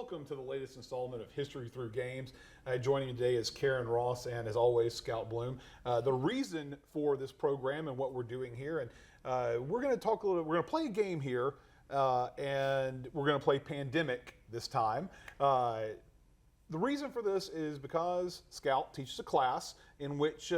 welcome to the latest installment of History Through Games. Joining me today is Karen Ross and, as always, Scout Blum. The reason for this program and what we're doing here, and we're going to talk a little. We're going to play a game here, and we're going to play Pandemic this time. The reason for this is because Scout teaches a class in which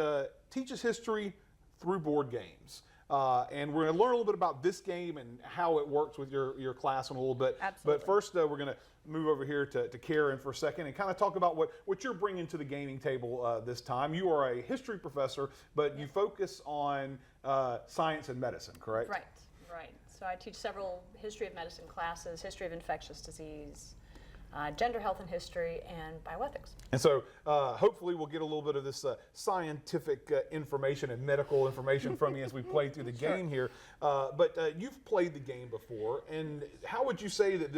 teaches history through board games. And we're going to learn a little bit about this game and how it works with your class in a little bit. Absolutely. But first, we're going to move over here to Karen for a second and kind of talk about what you're bringing to the gaming table this time. You are a history professor, but you focus on science and medicine, correct? Right. So I teach several history of medicine classes, history of infectious disease, gender health and history, and bioethics. And so hopefully we'll get a little bit of this scientific information and medical information from you as we play through the game here. But you've played the game before, and how would you say that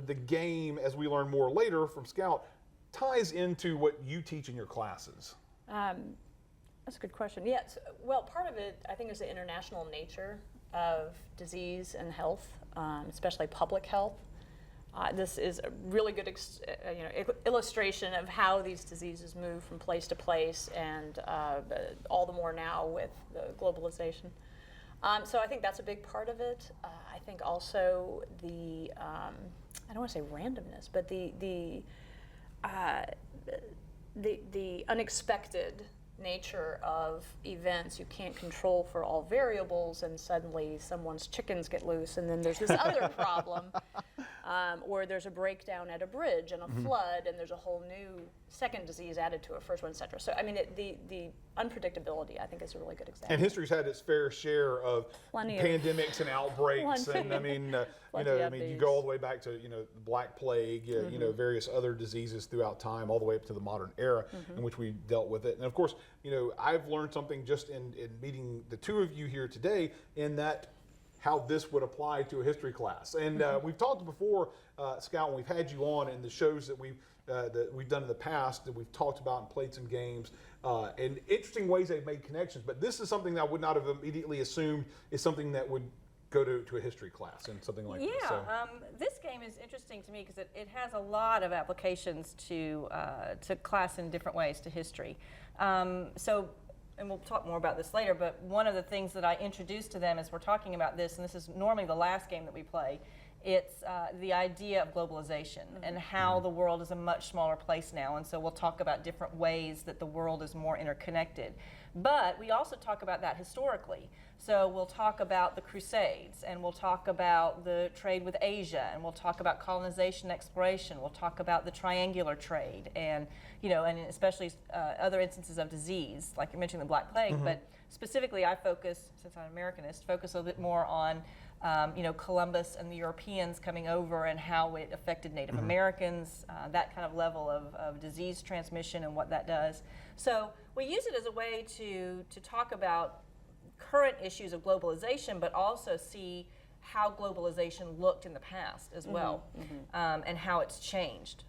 the game, as we learn more later from Scout, ties into what you teach in your classes? That's a good question. Yes. Well, part of it, I think, is the international nature of disease and health, especially public health. This is a really good illustration of how these diseases move from place to place, and all the more now with the globalization. So I think that's a big part of it. I think also the, I don't want to say randomness, but the unexpected nature of events. You can't control for all variables, and suddenly someone's chickens get loose, and then there's this other problem. Or there's a breakdown at a bridge and a flood, and there's a whole new second disease added to a first one, et cetera. So, I mean, the unpredictability, I think, is a really good example. And history's had its fair share of pandemics and outbreaks, and I mean, you go all the way back to the Black Plague, various other diseases throughout time, all the way up to the modern era in which we dealt with it. And of course, I've learned something just in meeting the two of you here today, in that how this would apply to a history class. And we've talked before, Scout, when we've had you on in the shows that we've done in the past, that we've talked about and played some games, and interesting ways they've made connections. But this is something that I would not have immediately assumed is something that would go to a history class and something like this. So. This game is interesting to me because it has a lot of applications to class in different ways, to history. And we'll talk more about this later, but one of the things that I introduced to them as we're talking about this, and this is normally the last game that we play, it's the idea of globalization and how the world is a much smaller place now. And so we'll talk about different ways that the world is more interconnected. But we also talk about that historically. So we'll talk about the Crusades, and we'll talk about the trade with Asia, and we'll talk about colonization, exploration. We'll talk about the triangular trade, and and especially other instances of disease, like you mentioned the Black Plague. But specifically, I focus, since I'm an Americanist, focus a little bit more on Columbus and the Europeans coming over and how it affected Native Americans, that kind of level of disease transmission and what that does. So we use it as a way to talk about current issues of globalization, but also see how globalization looked in the past as well, and how it's changed,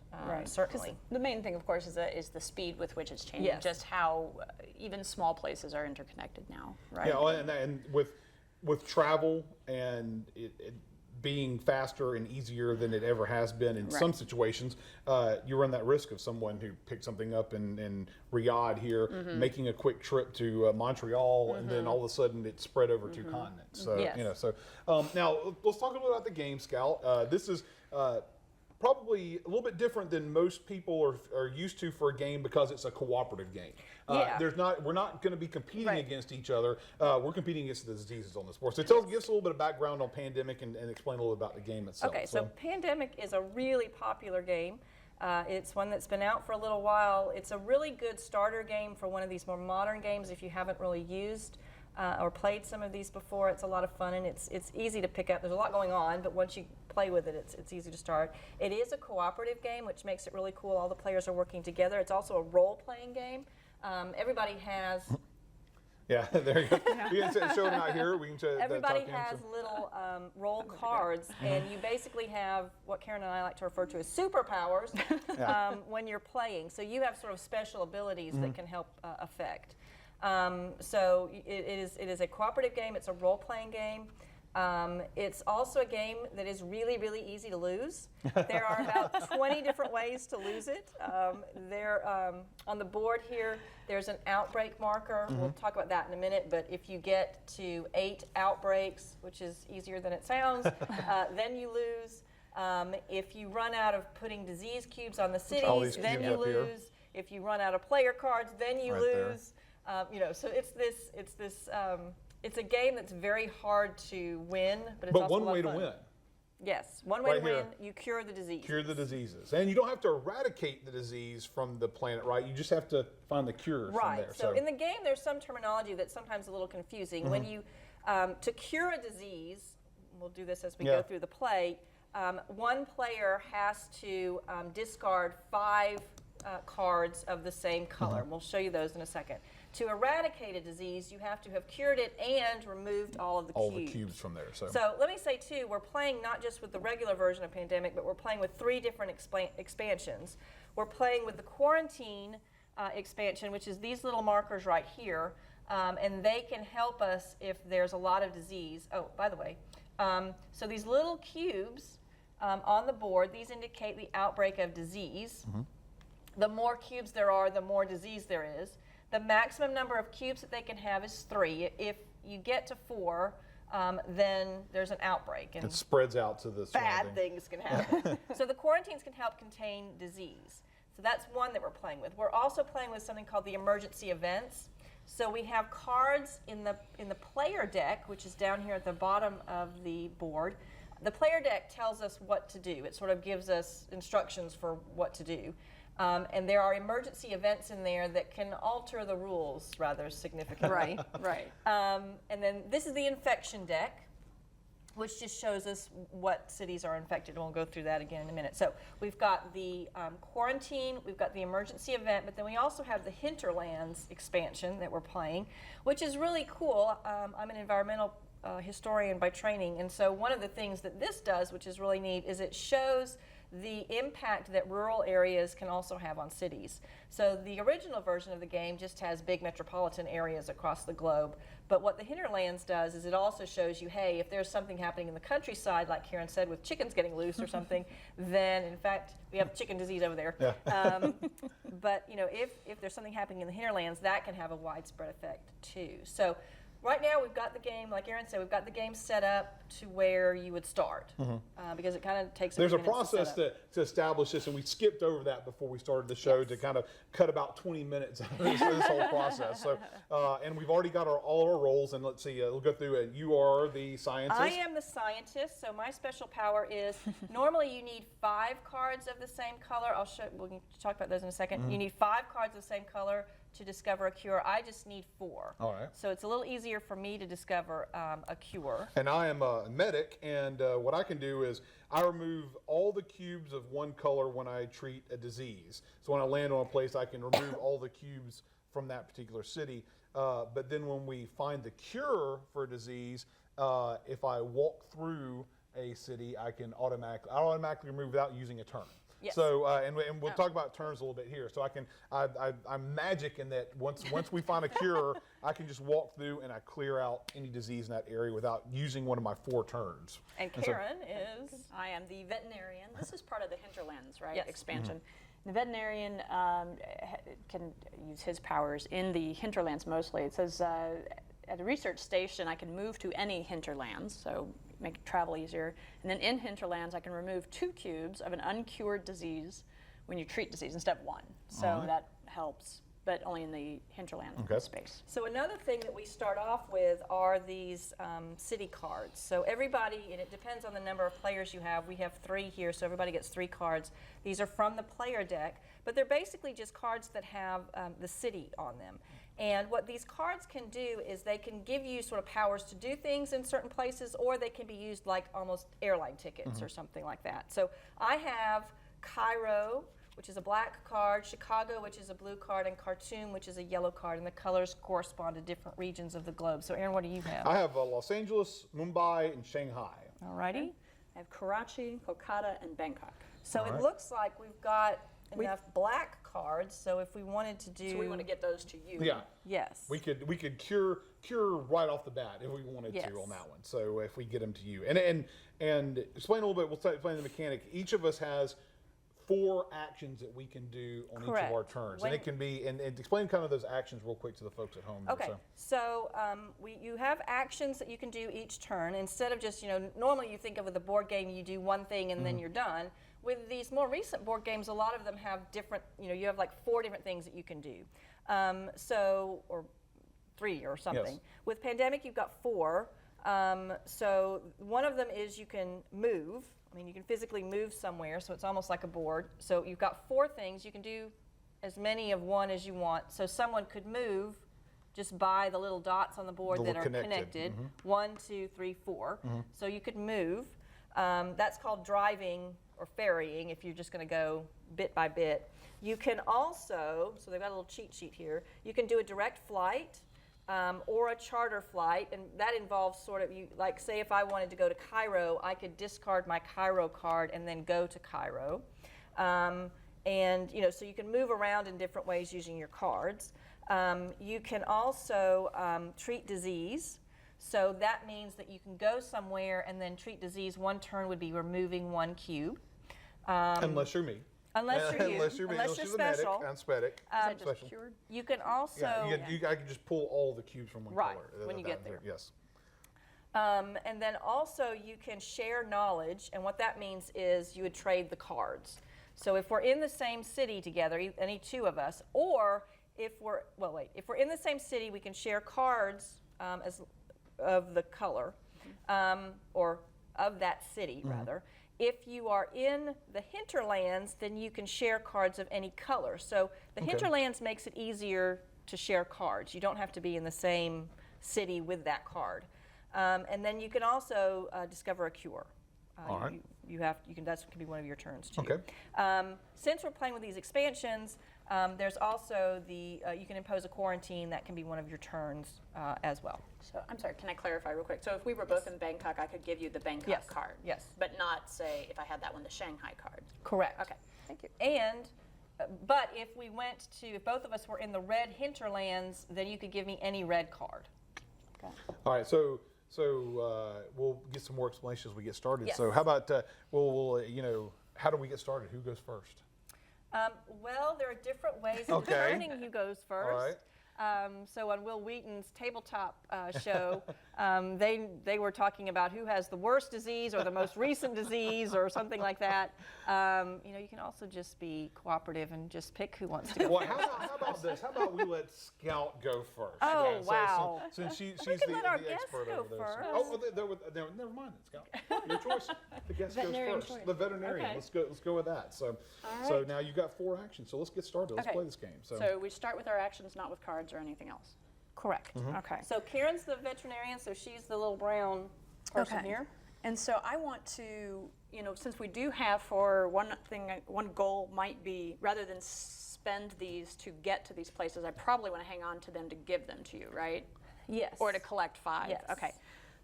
certainly. The main thing, of course, is the speed with which it's changing, just how even small places are interconnected now, right? Yeah, and with travel and it being faster and easier than it ever has been in some situations, you run that risk of someone who picked something up in Riyadh here, making a quick trip to Montreal, and then all of a sudden it's spread over two continents. So now let's talk a little about the game, Scout. This is probably a little bit different than most people are used to for a game, because it's a cooperative game. We're not going to be competing against each other. We're competing against the diseases on this board. So give us a little bit of background on Pandemic and explain a little about the game itself. Okay, so Pandemic is a really popular game. It's one that's been out for a little while. It's a really good starter game for one of these more modern games if you haven't really used or played some of these before. It's a lot of fun, and it's easy to pick up. There's a lot going on, but once you play with it, it's easy to start. It is a cooperative game, which makes it really cool. All the players are working together. It's also a role-playing game. Everybody has... Yeah, there you go. We can show them out here. We can show. Everybody has little roll cards, and you basically have what Karen and I like to refer to as superpowers when you're playing. So you have sort of special abilities that can help affect. So it is a cooperative game. It's a role-playing game. It's also a game that is really, really easy to lose. There are about 20 different ways to lose it. On the board here, there's an outbreak marker. We'll talk about that in a minute, but if you get to 8 outbreaks, which is easier than it sounds, then you lose. If you run out of putting disease cubes on the cities, then you lose. If you run out of player cards, then you lose. So it's a game that's very hard to win, but it's also one a lot way of to fun. win. Yes, one way Right to win, here. you cure the disease. Cure the diseases. And you don't have to eradicate the disease from the planet, right? You just have to find the cures from there. So in the game, there's some terminology that's sometimes a little confusing. When you, to cure a disease, we'll do this as we go through the play, one player has to discard 5 cards of the same color. We'll show you those in a second. To eradicate a disease, you have to have cured it and removed all of the all cubes. the cubes from there. So let me say, too, we're playing not just with the regular version of Pandemic, but we're playing with 3 different expansions. We're playing with the Quarantine expansion, which is these little markers right here, and they can help us if there's a lot of disease. Oh, by the way, so these little cubes on the board, these indicate the outbreak of disease. The more cubes there are, the more disease there is. The maximum number of cubes that they can have is 3. If you get to 4, then there's an outbreak. And it spreads out to the bad things can happen. So the quarantines can help contain disease. So that's one that we're playing with. We're also playing with something called the emergency events. So we have cards in the player deck, which is down here at the bottom of the board. The player deck tells us what to do. It sort of gives us instructions for what to do. And there are emergency events in there that can alter the rules rather significantly. Right. And then this is the infection deck, which just shows us what cities are infected. And we'll go through that again in a minute. So we've got the quarantine, we've got the emergency event, but then we also have the Hinterlands expansion that we're playing, which is really cool. I'm an environmental historian by training, and so one of the things that this does, which is really neat, is it shows the impact that rural areas can also have on cities. So the original version of the game just has big metropolitan areas across the globe, but what the Hinterlands does is it also shows you, hey, if there's something happening in the countryside, like Karen said, with chickens getting loose or something, then in fact we have chicken disease over there. Yeah. But if there's something happening in the Hinterlands, that can have a widespread effect too. So right now we've got the game, like Aaron said, we've got the game set up to where you would start, because it kind of takes There's a few minutes to process set up. to establish this, and we skipped over that before we started the show to kind of cut about 20 minutes out of this whole process. So, and we've already got all our roles, and let's see, we'll go through it. You are the scientist. I am the scientist, so my special power is normally you need 5 cards of the same color. We'll talk about those in a second. You need 5 cards of the same color to discover a cure. I just need 4. All right. So it's a little easier for me to discover a cure. And I am a medic, and what I can do is I remove all the cubes of one color when I treat a disease. So when I land on a place, I can remove all the cubes from that particular city. But then when we find the cure for a disease, if I walk through a city, I automatically remove without using a turn. Yes. So and we'll talk about turns a little bit here. So I'm magic in that once we find a cure, I can just walk through and I clear out any disease in that area without using one of my 4 turns. And Karen is? I am the veterinarian. This is part of the Hinterlands, right? Yes. Expansion. The veterinarian can use his powers in the Hinterlands mostly. It says at a research station I can move to any hinterlands, so make travel easier. And then in hinterlands I can remove 2 cubes of an uncured disease when you treat disease in step 1. So that helps, but only in the hinterland space. So another thing that we start off with are these city cards. So everybody, and it depends on the number of players you have. We have 3 here, so everybody gets 3 cards. These are from the player deck, but they're basically just cards that have the city on them. And what these cards can do is they can give you sort of powers to do things in certain places, or they can be used like almost airline tickets or something like that. So I have Cairo, which is a black card, Chicago, which is a blue card, and Khartoum, which is a yellow card, and the colors correspond to different regions of the globe. So Aaron, what do you have? I have Los Angeles, Mumbai, and Shanghai. Alrighty. I have Karachi, Kolkata, and Bangkok. So it looks like we've got enough black cards, so if we wanted to do... So we want to get those to you. Yeah. Yes. We could cure right off the bat if we wanted Yes. to on that one. So if we get them to you, and explain a little bit, we'll explain the mechanic. Each of us has 4 actions that we can do on each Correct. of our turns, When- and it can be and explain kind of those actions real quick to the folks at home. there, Okay, so you have actions that you can do each turn. Instead of just, normally you think of with a board game, you do one thing and then you're done. With these more recent board games, a lot of them have different, you have like 4 different things that you can do. Or 3 or something. Yes. With Pandemic, you've got 4. So one of them is you can move. I mean, you can physically move somewhere, so it's almost like a board. So you've got 4 things. You can do as many of one as you want. So someone could move just by the little dots on the board The that are little connected. connected. 1, 2, 3, 4. So you could move. That's called driving or ferrying if you're just going to go bit by bit. You can also, so they've got a little cheat sheet here, you can do a direct flight or a charter flight, and that involves sort of, like say if I wanted to go to Cairo, I could discard my Cairo card and then go to Cairo. And so you can move around in different ways using your cards. You can also treat disease. So that means that you can go somewhere and then treat disease. One turn would be removing 1 cube. unless you're me. Unless you're you. Unless you're me. Unless Unless you're you're the special. medic. I'm special. Is that just Special. cured? You can also... I can just pull all the cubes from one Right, color. when you get there. Yes. And then also you can share knowledge, and what that means is you would trade the cards. So if we're in the same city together, any 2 of us, or if we're in the same city, we can share cards of the color, or of that city, rather. If you are in the hinterlands, then you can share cards of any color. So the hinterlands makes it easier to share cards. You don't have to be in the same city with that card. And then you can also discover a cure. All right. That can be one of your turns too. Okay. Since we're playing with these expansions, there's also you can impose a quarantine. That can be one of your turns as well. So I'm sorry, can I clarify real quick? So if we were both in Bangkok, I could give you the Bangkok Yes. card? Yes. But not, say, if I had that one, the Shanghai card? Correct. Okay, thank you. And, but if both of us were in the red hinterlands, then you could give me any red card. Okay. All right. So we'll get some more explanations as we get started. Yes. So how about we'll how do we get started? Who goes first? Well, there are different ways of Okay. determining who goes first. All right. So on Will Wheaton's tabletop show, they were talking about who has the worst disease or the most recent disease or something like that. You can also just be cooperative and just pick who wants to go. Well, how about this? How about we let Scout go first? Oh, Okay, so wow. Since she's can the let our the guests expert go over there. first. Oh, never mind it, Scout. Your choice. The guest goes Veterinarian first. choice. The veterinarian. Okay. Let's go with that. So All so right. now you've got 4 actions. So let's get started. Let's Okay. play this game. So we start with our actions, not with cards or anything else? Correct. Okay. So Karen's the veterinarian, so she's the little brown person Okay. here. And so I want to, since we do have for one goal might be, rather than spend these to get to these places, I probably want to hang on to them to give them to you, right? Yes. Or to collect 5. Yes. Okay.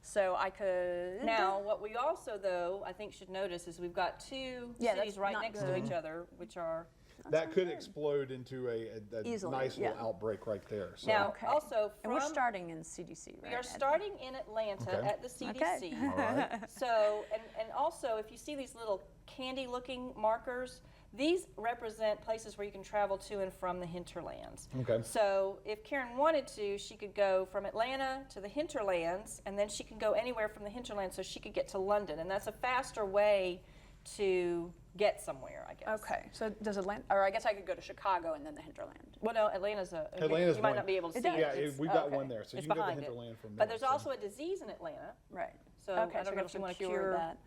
So I could. Now, what we also, though, I think should notice is we've got 2 Yeah, cities that's right not next good. to each other, which are... that could explode into a Easily, nice little yeah. outbreak right there. So. Now, Okay. also, And we're from- starting in CDC, right? we are starting in Atlanta Okay. at the CDC. Okay. All right. So, and also, if you see these little candy-looking markers, these represent places where you can travel to and from the hinterlands. Okay. So if Karen wanted to, she could go from Atlanta to the hinterlands, and then she can go anywhere from the hinterlands, so she could get to London. And that's a faster way to get somewhere, I guess. Okay. So does Atlanta, or I guess I could go to Chicago and then the hinterland. Well, no, Atlanta's Atlanta's you might one. not be able to It see does. it. Yeah, It's- we've got okay. one there, so it's you can go to the behind it. hinterland from there. But there's so- also a disease in Atlanta. Right. So Okay. I don't so know we if you have want to to cure cure that.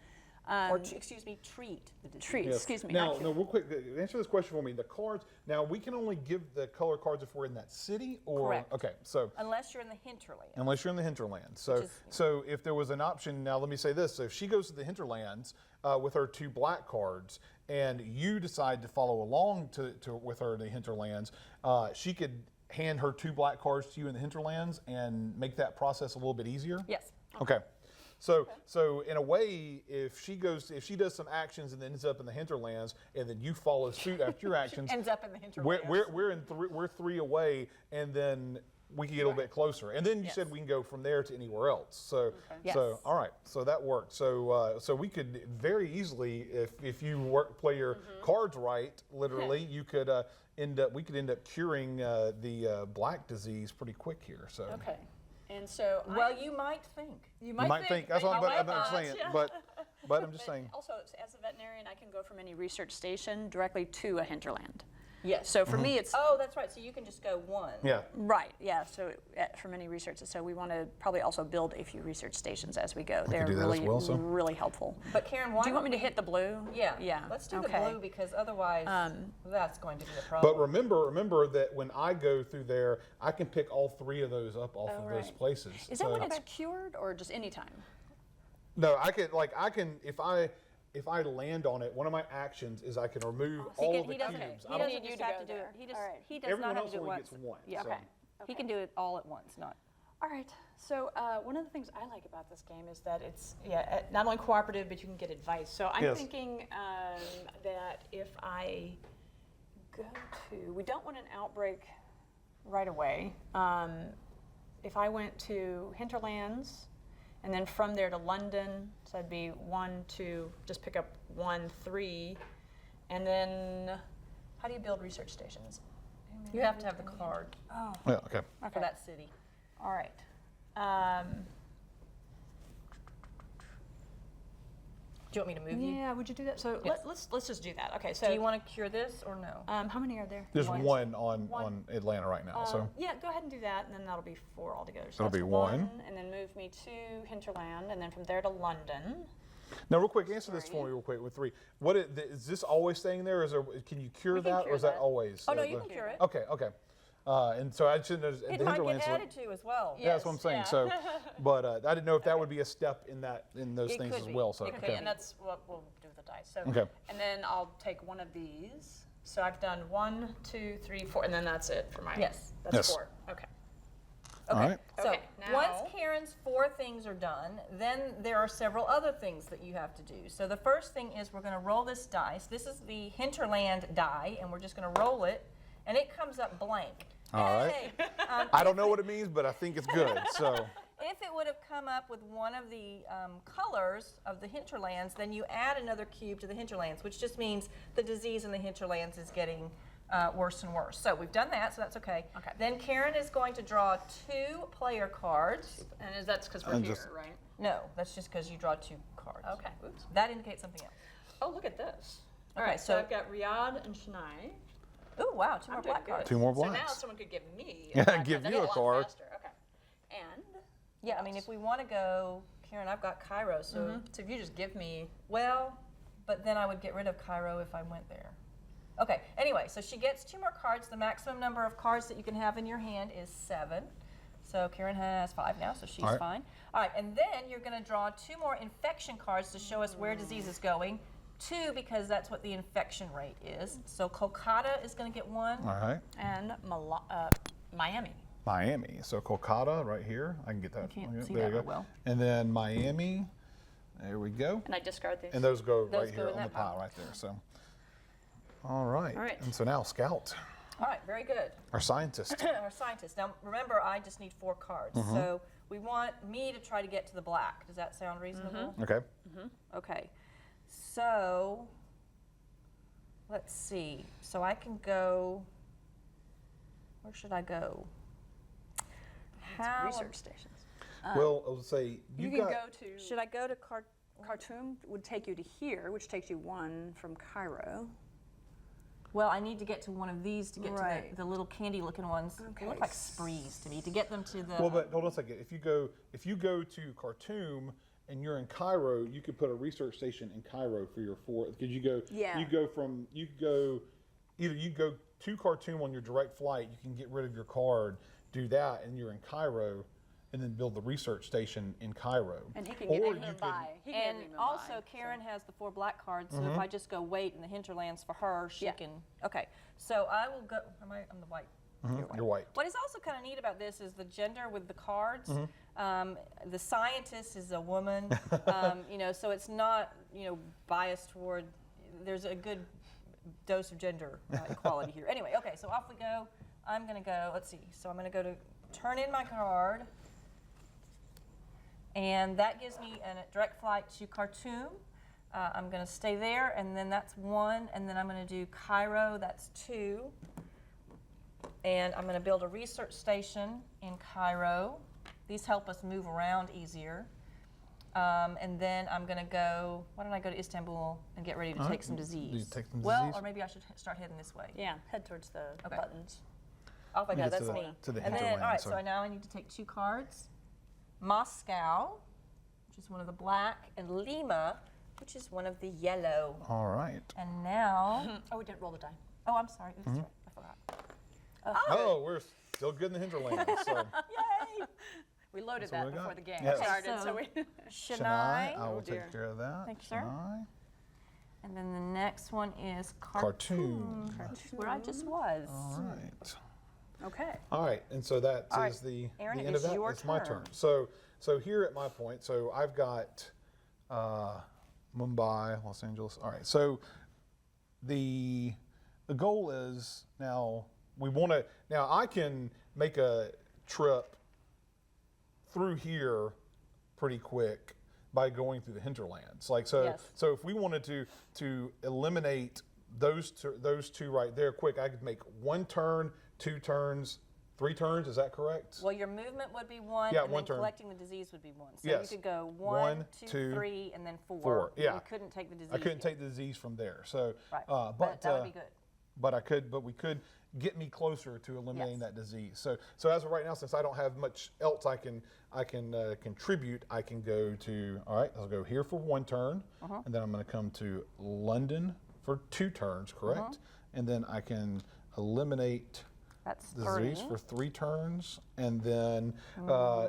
or excuse me, treat the disease. Treat. Yes. Excuse me. Now, not cure. real quick, answer this question for me. The cards. Now, we can only give the color cards if we're in that city, or Correct. okay. So Unless you're in the hinterland. unless you're in the hinterland. So, Which is- so if there was an option, now let me say this: so if she goes to the hinterlands with her 2 black cards, and you decide to follow along with her in the hinterlands, she could hand her 2 black cards to you in the hinterlands and make that process a little bit easier. Yes. Okay. So in a way, if she does some actions and then ends up in the hinterlands, and then you follow suit after your actions, Ends up in the hinterlands. we're 3 away, and then we can get a little bit closer. And then you said we can go from there to anywhere else. So Yes. all right, so that worked. So we could very easily, if you play your cards right, literally, you could we could end up curing the black disease pretty quick here. So Okay. And so Well, you might think. you might think that's what I'm saying, but I'm just saying. Also, as a veterinarian, I can go from any research station directly to a hinterland. Yes. So for me, it's Oh, that's right. So you can just go one. Yeah. right. Yeah. So from any research, so we want to probably also build a few research stations as we go. They're do that as really, well, so. really helpful. But Karen, why Do you want me to don't hit the blue? Yeah. Yeah. Let's do okay. the blue because otherwise that's going to be a But problem. remember that when I go through there, I can pick all 3 of those up off of those right. places. Is that when it's cured or just any time? No, I can if I land on it, one of my actions is I can remove all of the he doesn't, cubes. he I don't- doesn't need just you to have go to do it. there. He just All right. he does Everyone not have else to do it only once. gets one. Yeah. so. Okay. He can do it all at once, not. All right. So one of the things I like about this game is that it's not only cooperative, but you can get advice. So I'm Yes. thinking that if I go to, we don't want an outbreak right away. If I went to Hinterlands, and then from there to London, so that'd be 1, 2, just pick up 1, 3, and then how do you build research stations? You have to have the card Oh, Yeah, okay. for that city. all right. Do you want me to move you? Yeah, would you do that? So Yes. let's just do that. Okay, so Do you want to cure this or no? how many are there? There's One. one on Atlanta right now. So Yeah, go ahead and do that, and then that'll be 4 altogether. So That'll that's be one. and then move me to Hinterland, and then from there to London. now, real quick, answer this for me real quick with 3. What is this always staying there? Is there? Can you cure We can that, cure or is that that. always? Oh no, you can cure it. Okay, okay. And so I shouldn't have. It the might Hinterlands get look- added to as well. Yeah, that's what I'm saying. yeah. So, but I didn't know if that would be a step in those It things could as be. well. So, It could okay. be, and that's what we'll do with the dice. So, Okay. and then I'll take one of these. So I've done 1, 2, 3, 4, and then that's it for my. Yes. That's Yes. 4. Okay. All right. So Okay, once now- Karen's 4 things are done, then there are several other things that you have to do. So the first thing is we're going to roll this dice. This is the Hinterland die, and we're just going to roll it, and it comes up blank. All right. Yay! I don't know what it means, but I think it's good. So, If it would have come up with one of the colors of the hinterlands, then you add another cube to the hinterlands, which just means the disease in the hinterlands is getting worse and worse. So we've done that, so that's okay. Okay. Then Karen is going to draw 2 player cards. And that's because we're And here, just- right? No, that's just because you draw 2 cards. Okay. Oops. That indicates something else. Oh, look at this. All Okay, right, so so- I've got Riyadh and Shania. Oh, wow, 2 more I'm doing black good. cards. 2 more So now blacks. someone could give me Yeah, a black give card. you That's a lot card. faster. Okay. And Yeah, I mean, if we want to go, Karen, I've got Cairo, so, so if you just give me well, but then I would get rid of Cairo if I went there. Okay, anyway, so she gets 2 more cards. The maximum number of cards that you can have in your hand is 7. So Karen has 5 now, so she's All right. fine. All right, and then you're going to draw 2 more infection cards to show us where disease is going. 2 because that's what the infection rate is. So Kolkata is going to get 1. all right. and Miami. Miami. So Kolkata right here. I can get that. can't Okay, see there that you go. real well. And then Miami. There we go. And I discard these. And those go Those right go here in on the that pile. pile right there. So, all right. All right. And so now Scout, All right, very good. our scientist. Our scientist. Now, remember, I just need 4 cards. So we want me to try to get to the black. Does that sound reasonable? Okay. Okay. So, let's see. So I can go, where should I go? How, research stations. Well, I would say You you can got. go to should I go to Khartoum would take you to here, which takes you 1 from Cairo. Well, I need to get to one of these to get Right. to the little candy looking ones. They look Okay. like sprees to me, to get them to the, Well, but hold on a second. If you go to Khartoum and you're in Cairo, you could put a research station in Cairo for your 4. Because you go to Khartoum on your direct flight. You can get rid of your card, do that, and you're in Cairo, and then build the research station in Cairo. And he can get Or me you could- Mumbai. He can and get me Mumbai, also Karen has the 4 black cards, so if I just go wait in the hinterlands for her, she Yeah. can, okay. So I will go, I'm the white. You're white. What is also kind of neat about this is the gender with the cards. The scientist is a woman, so it's not, biased toward, there's a good dose of gender equality here. Anyway, okay, so off we go. I'm going to go, let's see, so I'm going to go to turn in my card, and that gives me a direct flight to Khartoum. I'm going to stay there, and then that's 1, and then I'm going to do Cairo, that's 2. And I'm going to build a research station in Cairo. These help us move around easier. And then I'm going to go, why don't I go to Istanbul and get ready to take some disease? Take some well, disease? or maybe I should start heading this way. Yeah, head towards the buttons. Off I go, Get that's to the- me. to the And then, hinterland, all right, so- so now I need to take 2 cards. Moscow, which is one of the black, and Lima, which is one of the yellow. All right. And now, Oh, we didn't roll the die. oh, I'm sorry, that's right, I forgot. Oh, we're still good in the hinterland. So Yay! We loaded That's what that we got. before the game Yes. started, Okay, so so- we. Chennai, I will dear. take care of that. Thank you, sir. Chennai. And then the next one is Khartoum. Khartoum, where I just was. All right. Okay. All right, and so that All right, is the Aaron, it end of is that. your It's my turn. turn. So here at my point, so I've got Mumbai, Los Angeles. All right, so the goal is now I can make a trip through here pretty quick by going through the hinterlands. Like so, Yes. so if we wanted to eliminate those two right there quick, I could make 1 turn, 2 turns, 3 turns. Is that correct? Well, your movement would be 1, Yeah, and 1 then turn. collecting the disease would be 1. So Yes. you could go 1, 1, 2, 2, 3, and then 4. 4, but yeah. You couldn't take the disease. I couldn't take the disease from there. So, Right. but that would be good. But we could get me closer to eliminating Yes. that disease. So as of right now, since I don't have much else I can contribute, I can go to, all right, I'll go here for 1 turn, and then I'm going to come to London for 2 turns, correct? And then I can eliminate That's the 30. disease for 3 turns, and then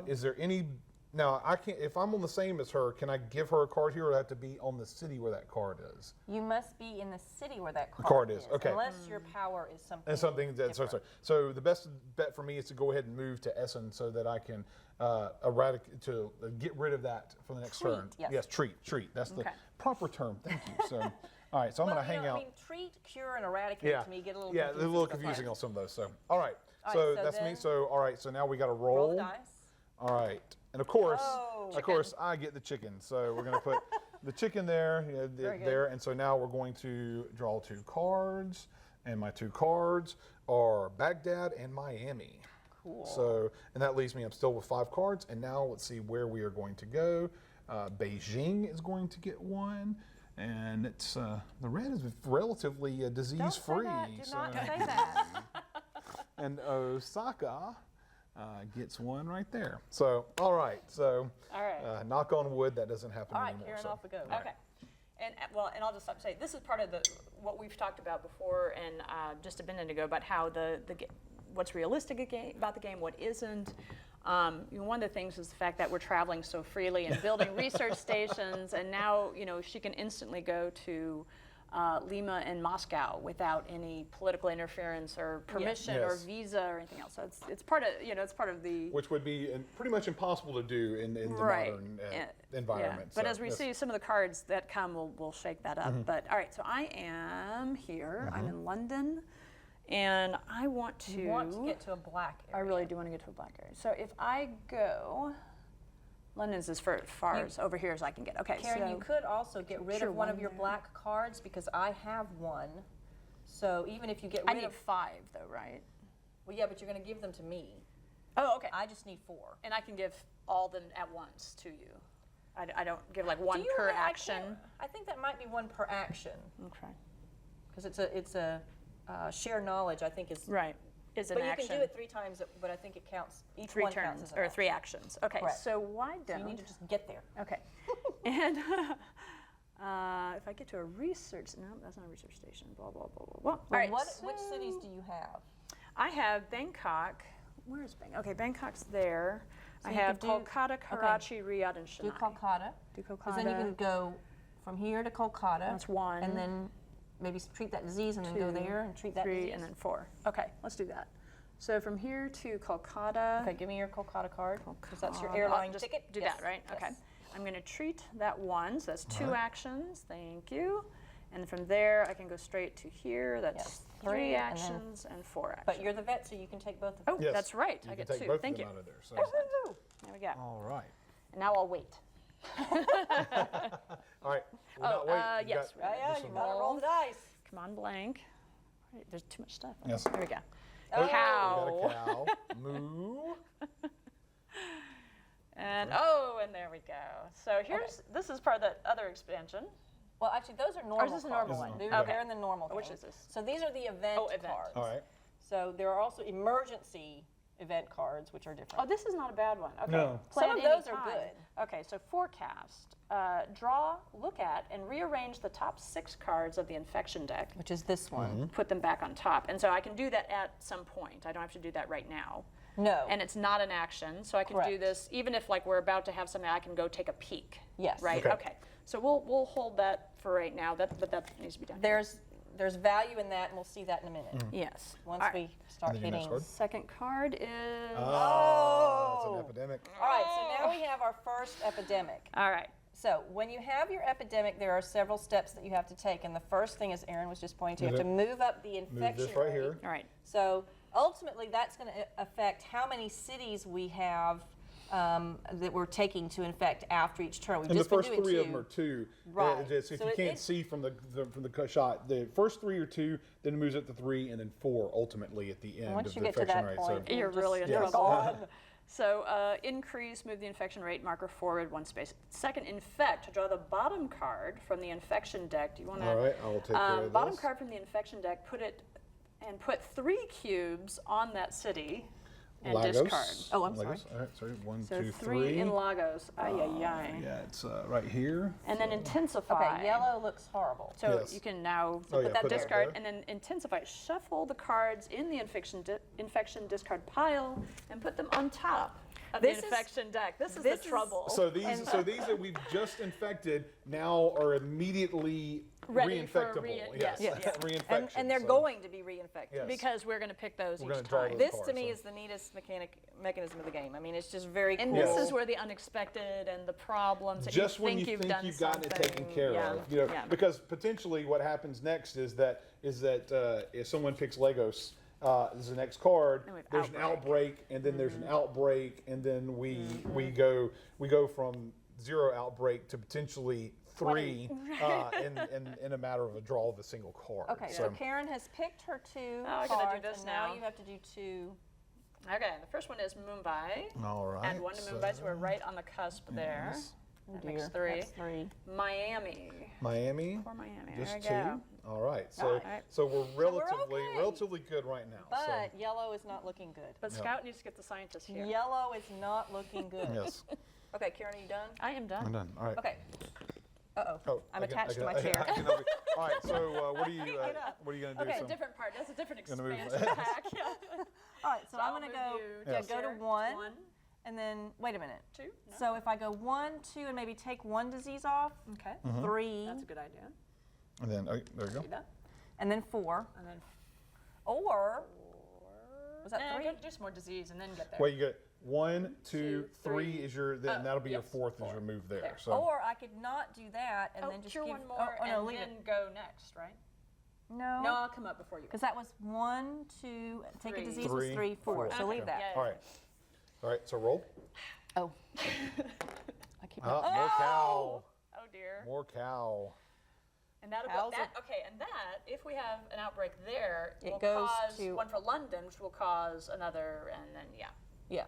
is there any? Now I can't. If I'm on the same as her, can I give her a card here, or do I have to be on the city where that card is? You must be in the city where that card card is, okay. Unless your power is something. And something that different. so the best bet for me is to go ahead and move to Essen so that I can get rid of that for the next Treat, turn. yes. Treat. That's the Okay. proper term. Thank you. So, all right. So I'm Well, going to hang out. I mean, treat, cure, and eradicate Yeah, to me get a little yeah, confusing. a little sometimes. confusing on some of those. So, all right. All So right, so that's me. then- So, all right. So now we got to Roll the dice. All right. And of course, Oh. I get the chicken. So we're going to put the chicken there, Very good. there. And so now we're going to draw 2 cards. And my 2 cards are Baghdad and Miami. Cool. So, and that leaves me, I'm still with 5 cards. And now let's see where we are going to go. Beijing is going to get 1. And it's the red is relatively disease Don't say free. that. Do not say that. And Osaka gets 1 right there. So, all right. So, All right. knock on wood, that doesn't happen All right, anymore. Karen, so. off we go. Okay. And I'll just stop to say this is part of what we've talked about before, and just a minute ago about how what's realistic about the game, what isn't. One of the things is the fact that we're traveling so freely and building research stations, and now she can instantly go to Lima and Moscow without any political interference or permission or Yes. visa or anything else. So it's part of the Which would be pretty much impossible to do in the Right. modern Yeah. environment. But So, as we yes. see some of the cards that come, we'll shake that up. But all right, so I am here. I'm in London, and I want to. You want to get to a black I area. really do want to get to a black area. So if I go, London's as far as over here as I can get. Okay, Karen, so you could also get rid Sure, of one of one your there. black cards because I have 1. So even if you get I rid need of, 5 though, right? well, yeah, but you're going to give them to me. Oh, okay. I just need 4. And I can give all them at once to you. I don't give like one Do you per have- I action. can't- I think that might be 1 per action Okay. because it's a share knowledge. I think is Right. Is an But you action. can do it 3 times, but I think it counts. Each 3 one counts turns as an or action. 3 actions. Okay. Correct. So why So don't you need to just get there. Okay. And if I get to a research, no, that's not a research station. Blah blah blah blah blah. All Well, right. which cities do you have? I have Bangkok. Where is Bangkok? Okay, Bangkok's there. So I you have could do- Kolkata, Karachi, Riyadh, and Do Chennai. Kolkata. Do Because Kolkata. then you can go from here to Kolkata. That's 1. And then maybe treat that disease and then go 2, there and treat that 3, disease. and then 4. Okay, let's do that. So from here to Kolkata. Okay, give me your Kolkata card, because that's your I'll airline just ticket. do Yes, that, right? yes. Okay. I'm going to treat that one. So that's 2 All right. actions. Thank you. And from there, I can go straight to here. That's Yes, 3 3 and then- actions and 4 actions. But you're the vet, so you can take both of them. Oh, Yes. that's right. You I can get take 2. both Thank of you. them out of there. So. There we go. All right. And now I'll wait. All right. We're not waiting. You yes. got- Yeah, just you a gotta moment. roll the dice. Come on, blank. Right, there's too much stuff. Yes. There we go. Oh, We Cow. got a cow. Moo. And there we go. So here's this is part of the other expansion. Well, actually, those are normal this is a cards. normal one? They're, Okay. they're in the normal Which thing. is this? So these are the event, Oh, event. cards. All right. So there are also emergency event cards, which are different. Oh, this is not a bad one. Okay. No. Play Some at of any those are time. good. Okay, so forecast. Draw, look at, and rearrange the top 6 cards of the infection deck. Which is this one. Put them back on top. And so I can do that at some point. I don't have to do that right now. No. And it's not an action, so I can do Correct. this even if like we're about to have something. I can go take a peek. Yes. Right. Okay. So we'll hold that for right now. But that needs to be done. There's value in that, and we'll see that in a minute. Yes. Once All right. we start And then your hitting. next card? Second card is. Oh, it's an epidemic. All right, so now we have our first epidemic. All right. So when you have your epidemic, there are several steps that you have to take, and the first thing, as Erin was just pointing to, you have to move up the Move infection this right rate. here. All right. So ultimately, that's going to affect how many cities we have that we're taking to infect after each turn. We've And the just been first doing 3 two. of them are 2. Right. If So you can't see from the shot, the first 3 are 2, then it moves up to 3, and then 4 ultimately at the end Once of you the get to infection that rate. point, You're really in Yes. trouble. So increase, move the infection rate marker forward 1 space. Second, infect. Draw the bottom card from the infection deck. Do you want to? All right, I'll take care of Bottom this. card from the infection deck. Put 3 cubes on that city and Lagos. discard. Oh, I'm sorry. Lagos. All right, sorry. 1, So 2, 3 3. in Lagos. Ay, ay, ay. Yeah, it's right here. And then intensify. Okay, yellow looks horrible. So Yes. you can now Oh, yeah, put that put that discard there. and then intensify. Shuffle the cards in the infection discard pile and put them on top of This the is- infection deck. This is this the is- trouble. So these that we've just infected now are immediately Ready for reinfectable. yes, yes. Reinfection. And they're so- going to be reinfected. Yes. because we're going to pick those We're gonna each draw time. those This cards, to me so- is the neatest mechanism of the game. I mean, it's just very And cool. this is where the unexpected and the problems that Just you when think you you've think done you've gotten it taken something. care Yeah, of, you know, yeah. because potentially what happens next is that if someone picks Lagos, is the next card. And we have There's an outbreak, and then there's an Mm-hmm. outbreak, and then we go from 0 outbreak to potentially 3 in a matter of a draw of a single card. Okay, so Karen has picked her 2 I cards, gotta do this and now now. you have to do 2. Okay, the first one is Mumbai. all right. Add 1 to Mumbai, so we're right on the cusp there. Yes. That makes 3. That's 3. Miami. Miami. For Miami. Just there we 2. go. All right. So All right. so we're relatively okay. relatively good right now. But yellow is not looking good. But Scout needs to get the scientist here. Yellow is not looking good. Yes. Okay, Karen, are you done? I am done. I'm done. All right. Okay. Uh-oh. Oh, I'm I can- attached I to my can- chair. I can help you. All right. So what are you Get up. what are you gonna do? Okay, So- different part. That's a different Gonna move expansion pack. Yeah. All right, so I'm I'll going to move go, you yeah, Yes. go to here. 1, 1, and then, wait a minute. 2. No? So if I go 1, 2, and maybe take 1 disease off, Okay. 3, That's a good idea. And then there you go. Do that. and then 4, And then or, was that 3? do some more disease and then get there. Well, you get 1, 2, 2, 3 3. is your. Then Oh, that'll be your yes, 4th is 4. your move there. There. So Or I could not do that and then just cure give 1 more oh, no, and leave then it. go next, right? No. No, I'll come up before you. Because that was 1, 2, take a 3. disease was 3, 4. Four. So Okay. leave that. Yeah, all right. All right. So roll. Oh. I keep More cow. Oh dear. More cow. And that'll How's go. Okay, and that if we have an outbreak there, It will goes cause to- one for London, which will cause another, and then Yeah.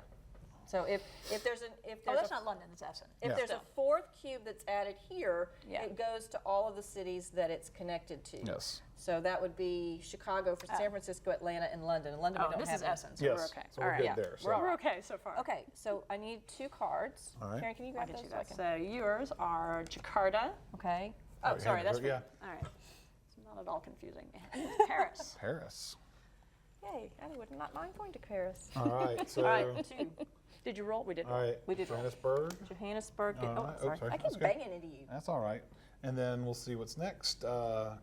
So if there's an if Oh, there's that's a not London. It's Essen. if Yeah. there's a 4th cube that's added here, Yeah. it goes to all of the cities that it's connected to. Yes. So that would be Chicago for San Francisco, Atlanta, and London. And London we Oh, don't this have is any. Essen, so Yes. we're okay. So All we're right. good Yeah. there. So. We're okay so far. Okay, so I need 2 cards. All right. Karen, can you I grab can those? do So I that. can- So yours are Jakarta. Okay. Oh, Right, sorry, hand that's it for, over, all right. It's not at all confusing. Paris. Paris. Yay! I would not mind going to Paris. All right. So. All right, 2. Did you roll? We did. All right. We did roll. Johannesburg. Johannesburg. All Oh, right. sorry. Oops, sorry. I That's keep good. banging into you. That's all right. And then we'll see what's next.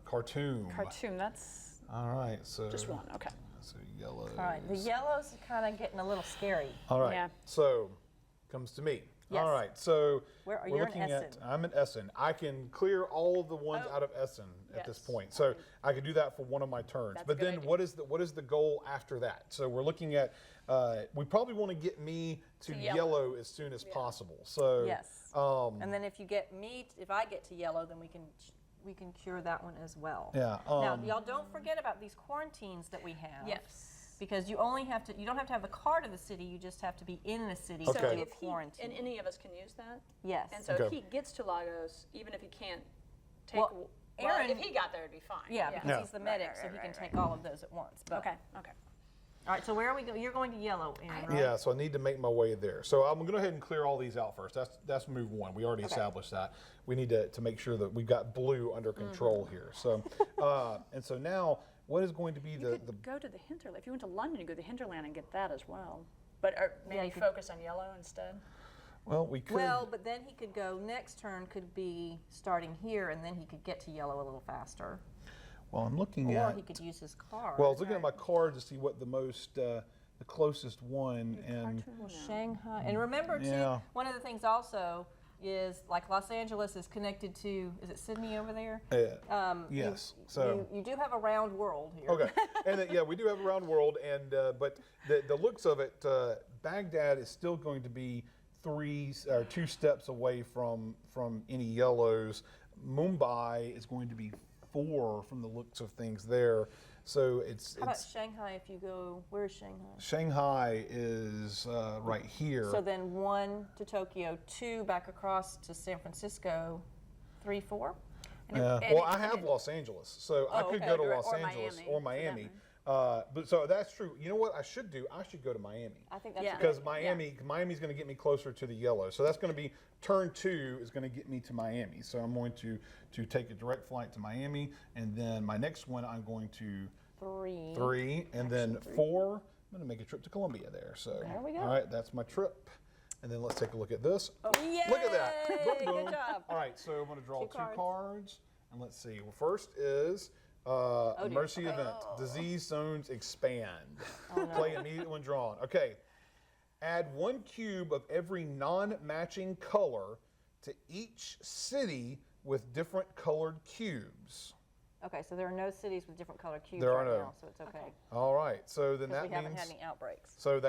Khartoum. Khartoum. That's All right. So just 1. Okay. So yellow. All right, the yellow's kind of getting a little scary. All right. Yeah. So comes to me. Yes. All right. So Where are we're you in looking at. Essen? I'm in Essen. I can clear all of the ones Oh. out of Essen at this Yes. point. So I could do that for one of my turns. That's a But good then idea. what is the goal after that? So we're looking at. We probably want to get me to To yellow. yellow. As soon as possible. So Yes. And then if I get to yellow, then we can cure that one as well. Yeah. Now, y'all don't forget about these quarantines that we have. Yes. Because you don't have to have the card of the city, you just have to be in the city Okay. to So do a if quarantine. and any of us can use that. Yes. And so Okay. if he gets to Lagos, even if he can't take, Well, Aaron- if he got there, it'd be fine. Yeah, because Yeah. he's the medic, so he can take all of those at once. But, Okay. Okay. All right, so where are we going? You're going to yellow, Aaron, right? Yeah, so I need to make my way there. So I'm going to go ahead and clear all these out first. That's move one. We already established that. We need to make sure that we've got blue under control here. So and so now, what is going to be You the could go to the hinterland. If you went to London, you go to the hinterland and get that as well. But maybe you could- focus on yellow instead. well, we could. Well, but then he could go, next turn could be starting here, and then he could get to yellow a little faster. well, I'm looking Or at. he could use his card. Well, I was looking at my card to see what the most, the closest one, and Shanghai. And remember, too, Yeah. one of the things also is, like, Los Angeles is connected to, is it Sydney over there? yes. So. You do have a round world here. Okay, and then, yeah, we do have a round world, and but the looks of it, Baghdad is still going to be 2 steps away from any yellows. Mumbai is going to be 4 from the looks of things there. So How about Shanghai if you go, where's Shanghai? Shanghai is right here. So then 1 to Tokyo, 2 back across to San Francisco, 3, 4? Well, I have Los Angeles, so I could okay, go to or Los Angeles Miami, or for that Miami. matter. But so that's true. You know what I should do? I should go to Miami. I think that's Yeah. a good Because idea. Miami's going to get me closer to the yellow. So that's going to be turn 2 is going to get me to Miami. So I'm going to take a direct flight to Miami, and then my next one I'm going to 3, and then 4. I'm going to make a trip to Colombia there. So There we go. all right, that's my trip. And then let's take a look at this. Yay! Look at that. Boom, Good boom. job. All right, so I'm going to draw 2 cards. cards, and let's see. Well, first is emergency event. Disease zones expand. Play immediately when drawn. Okay. Add 1 cube of every non-matching color to each city with different colored cubes. Okay, so there are no cities with different colored cubes There are right no. now, so it's okay. All right. So then Because that we haven't means had any outbreaks. so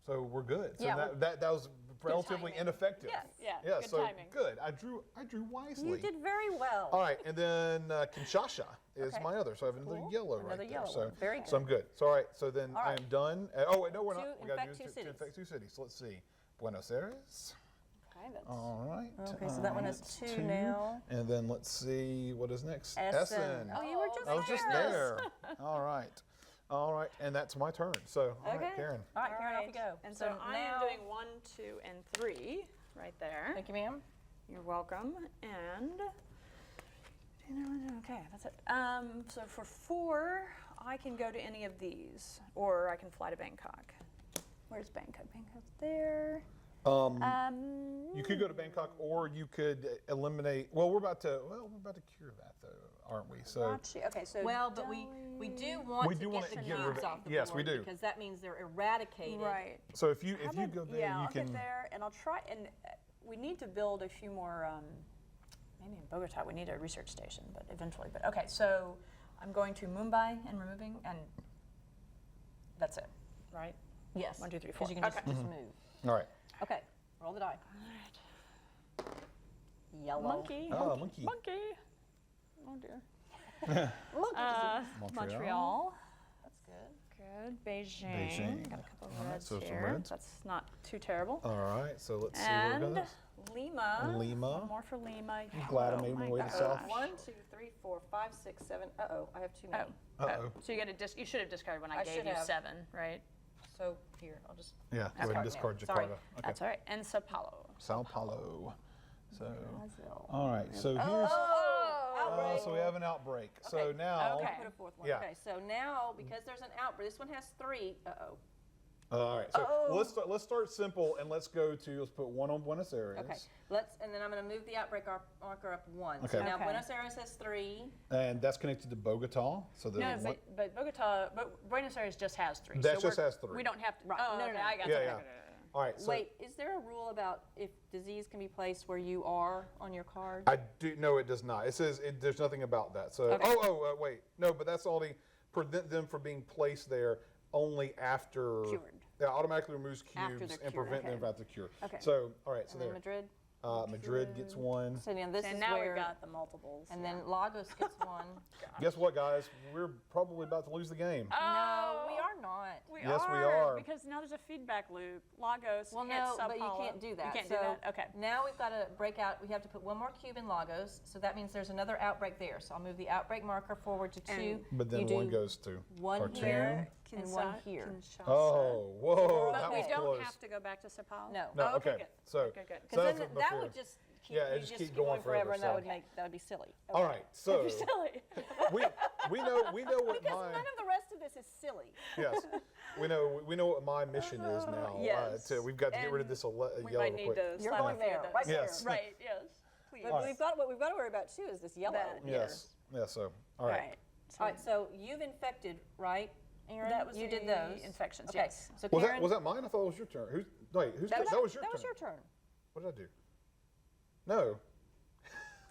we're good. So Yeah, that was relatively timing. ineffective. Yes. Yeah. Yeah. Good So timing. good. I drew wisely. You did very well. All right, and then Kinshasa is Okay. my other. So I have another Cool. yellow Another right yellow there. So, one. Very so I'm good. So all right, so then All I right. am done. Oh wait, no, we're not. To We gotta infect do 2 cities. infect 2 cities. So let's see. Buenos Aires. Okay, that's All right. Okay, so that one has that's 2 now. And then let's see what is next. Essen. Oh, you were just I was just there. there. All right. All right, and that's my turn. So all right, Okay. Karen. All right, Karen, off you go. And so I am doing 1, 2, and 3 right there. Thank you, ma'am. You're welcome. And okay, that's it. So for 4, I can go to any of these, or I can fly to Bangkok. Where's Bangkok? Bangkok's there. You could go to Bangkok, or you could eliminate. Well, we're about to cure that, though, aren't we? So Gotcha. Okay, so Well, but we do want We to do get want the to get rid cubes of- off the yes, we board do. because that means they're eradicated. right. so if you How go about- there, yeah, you I'll can. get there, and I'll try. And we need to build a few more. Maybe in Bogota, we need a research station, but eventually. But okay, so I'm going to Mumbai and removing, and that's it, right? Yes. 1, 2, 3, 4. Because you can just Okay. move. All right. Okay, roll the die. Yellow. Monkey. Oh, monkey. Monkey. Oh dear. Montreal. Montreal. That's good. Good. Beijing. Beijing. Got a couple All right, reds so some here. reds. That's not too terrible. All right. So let's see where And it goes. Lima. Lima. One more for Lima. Glad I Oh made my my way to gosh. South. 1, 2, 3, 4, 5, 6, 7. Uh-oh, I have too many. Uh-oh. So you got to you should have discarded when I, I gave should you have. 7, right? So here, I'll just. Yeah. Go ahead and Discard discard now. Sorry. Jakarta. Okay. That's all right. And Sao Paulo. Sao Paulo. So. Brazil. All right. So here's. Outbreak. So we have an outbreak. So Okay. now. Okay. Put a 4th one. Yeah. Okay, so now because there's an outbreak, this one has 3. Uh-oh. All right, so let's start simple and let's put one on Buenos Aires. Okay, and then I'm going to move the outbreak marker up 1. Okay. So now Okay. Buenos Aires has 3. And that's connected to Bogota. So No, but Buenos Aires just has 3. That so just has 3. We don't have to. Right. Oh, No, okay, no, I got Yeah, you. yeah. All right. So Wait, is there a rule about if disease can be placed where you are on your card? I do no, it does not. It says there's nothing about that. So Okay. wait, no, but that's only prevent them from being placed there only after Cured. Yeah, automatically removes After cubes they're and cured, prevent okay. them from after cure. Okay. So all right, so And then there. Madrid. Madrid gets 1. So now this And is now where, we've got the multiples. and then Lagos gets 1. Guess what, guys? We're probably about to lose the game. No, we are not. Yes, we are. Because now there's a feedback loop. Lagos Well, hits no, Sao but you Paulo. can't do that. You can't so do that? Okay. Now we've got to break out. We have to put 1 more cube in Lagos. So that means there's another outbreak there. So I'll move the outbreak marker forward to 2. And- But then you one do goes to 1 or here two. and 1 here. Oh, whoa, But that we was don't close. have to go back to Sao Paulo? No. No, Oh, okay. Good. So, Okay, good. so Because that's then what that before- would just keep, Yeah, you just keep going going forever, forever, and that so- would be silly. All right, so Silly. we know what Because my none of the rest of this is silly. yes we know what my mission is now. Yes. We've got to get rid of And this we yellow might need quick. to You're slap going a few of there, those. right Yes. there. Right, yes. Please. But All right. what we've got to worry about too is this yellow. That. Yes. Yeah. So all All right. right. All right, so you've infected, right, Aaron? That was you the did those infections, Okay. yes. So Was Karen, that mine? I thought it was your turn. Who's that was your that turn? was your turn. What did I do? No.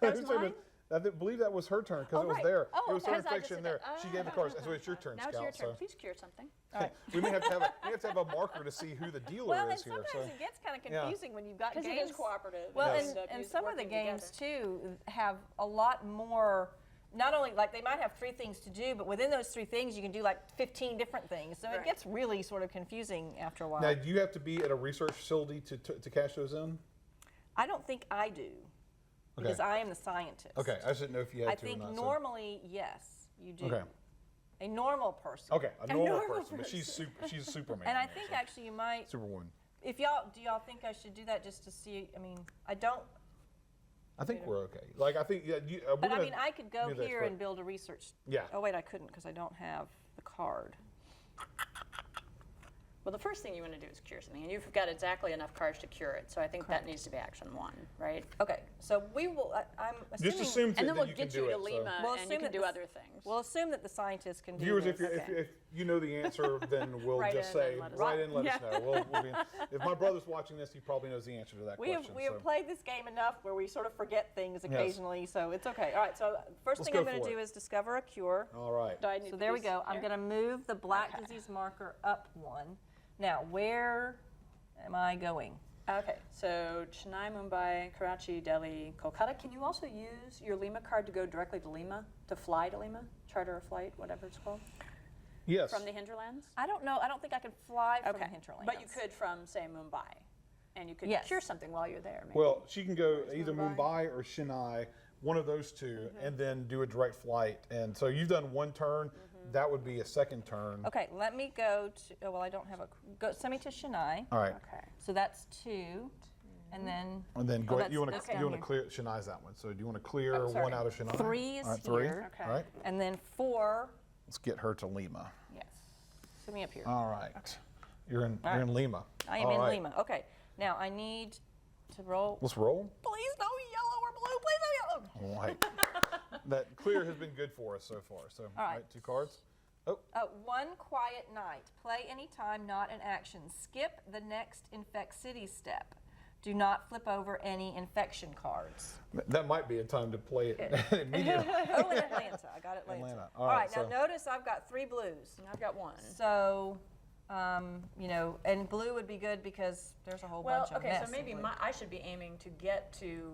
That was Whose turn mine? I believe that was her turn because Oh, it was right. there. Oh, it was her because I just infection said there. that. She gave the cards. So it's your turn, Now Scout. it's your turn. So Please cure something. we may have to have a marker to see who the dealer Well, and is here. sometimes So it gets kind of Yeah. confusing when you've got Because games. it is cooperative. Well, Yes. and some of the games too have a lot more. Not only like they might have 3 things to do, but within those 3 things you can do like 15 different things. So it Right. gets really sort of confusing after a while. now, do you have to be at a research facility to cash those in? I don't think I do because I am the scientist. Okay, I just didn't know if you had I to think or not. so- normally yes, you do. Okay. A normal person. Okay, a normal normal person, but she's Superman. And I there, think so. actually you might. Superwoman. If do y'all think I should do that just to see? I mean, I don't. I think we're okay. Like I think we're But I gonna mean, I could go do this, here but- and build a research. Yeah. Oh wait, I couldn't because I don't have the card. Well, the first thing you want to do is cure something, and you've got exactly enough cards to cure it. So I think that needs to be action 1, right? Okay, so we will. I'm assuming. Just assume And then that we'll you can get do you to it. so. Lima, We'll and assume you can that do this- other things. We'll assume that the scientists can do Viewers, this. if you know the answer, then we'll Write just in say and let us write know. in, let us know. We'll be, if my brother's watching this, he probably knows the answer to that We question. have so. played this game enough where we sort of forget things occasionally, so it's okay. All right, so first Let's thing go I'm going for to do it. is discover a cure. All right. Do I need So there we these go. I'm here? going to move the black Okay. disease marker up 1. Now, where am I going? Okay, so Chennai, Mumbai, Karachi, Delhi, Kolkata. Can you also use your Lima card to go directly to Lima, to fly to Lima, charter a flight, whatever it's called, Yes. from the hinterlands? I don't know. I don't think I can fly from Okay, the hinterlands. but you could from, say, Mumbai, and you could Yes. cure something while you're there. Maybe. Well, she can go either Mumbai? Mumbai or Chennai, one of those 2, and then do a direct flight. And so you've done 1 turn. That would be a second turn. Okay, let me go to. Oh, well, I don't have a. Send me to Chennai. All right. Okay. So that's 2, and then. And then go. that's- You want that's to down here. clear Chennai's that one. So do you want to clear Oh, sorry. 1 out of Chennai? 3 is All right, 3. here. Okay. All right. And then 4. Let's get her to Lima. Yes. Send me up here. All right. You're in. All You're right. in Lima. I am All in right. Lima. Okay. Now I need to roll. Let's roll. Please no yellow or blue. Please no yellow. All right. That clear has been good for us so far. So All right. 2 cards. Oh. 1 quiet night. Play anytime, not an action. Skip the next infect city step. Do not flip over any infection cards. That might be a time to play it immediately. Oh, in Atlanta. I got Atlanta. Atlanta. All All right. right, Now so- notice I've got 3 blues. I've got 1. So, and blue would be good because there's a whole Well, bunch of okay, mess so in maybe blue. I should be aiming to get to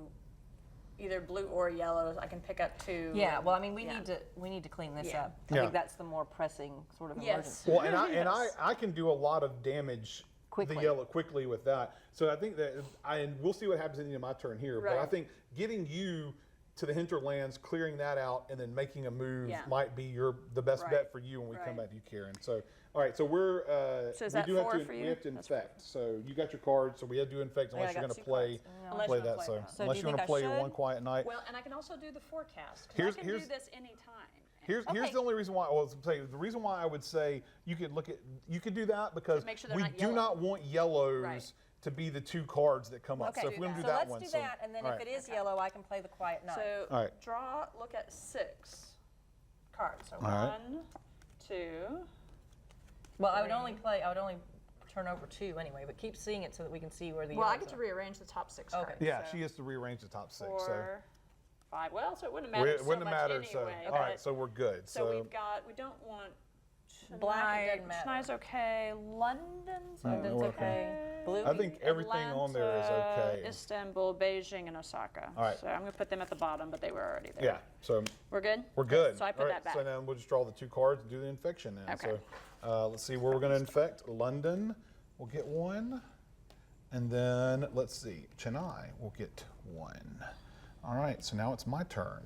either blue or yellow. I can pick up 2. Yeah. Well, I mean, we Yeah. need to clean this Yeah. up. I Yeah. think that's the more pressing sort of Yes. emergency. Well, and I can do a lot of damage Quickly. the yellow quickly with that. So I think that we'll see what happens in the end of my turn here. But I Right. think getting you to the hinterlands, clearing that out, and then making a move Yeah. might be the best Right. bet for you when we come Right. back to you, Karen. So, all right, so we're So is we that do have 4 to for we you? have to That's infect. So you got your card, so we have to infect I unless you're got going to 2 play cards. No. Unless play you wanna that. play So that. So do unless you you want think to I play your should? one quiet night. Well, and I can also do the forecast. 'Cause Here's- I can here's- do this anytime. Here's Okay. the only reason why. Well, the reason why I would say you could do that because make sure they're we not do yellow. not want yellows Right. to be the 2 cards that come up. Okay, So if we're going to so do that let's one, do so- that, and then all if right. it is yellow, I can play the quiet night. So All right. look at 6 cards. So right. 1, 2. Well, I would only turn over 2 anyway, but keep seeing it so that we can see where the Well, I yellows get to are. rearrange the top 6 Okay. cards. Yeah, so she has to rearrange the top 6. 4, 5. Well, so it wouldn't So matter it so wouldn't much matter. anyway. So all but- right, so we're good. So we've got. We don't want. Black, it doesn't matter. Chennai's okay. London's London's we're okay. Blue? I think everything on there is Atlanta, okay. Istanbul, Beijing, and Osaka. All right. So I'm going to put them at the bottom, but they were already there. Yeah, so We're good? we're good. So I put All that right, back. So then we'll just draw the 2 cards and do the infection then. Okay. So let's see where we're going to infect. London, we'll get 1. And then let's see, Chennai will get 1. All right, so now it's my turn.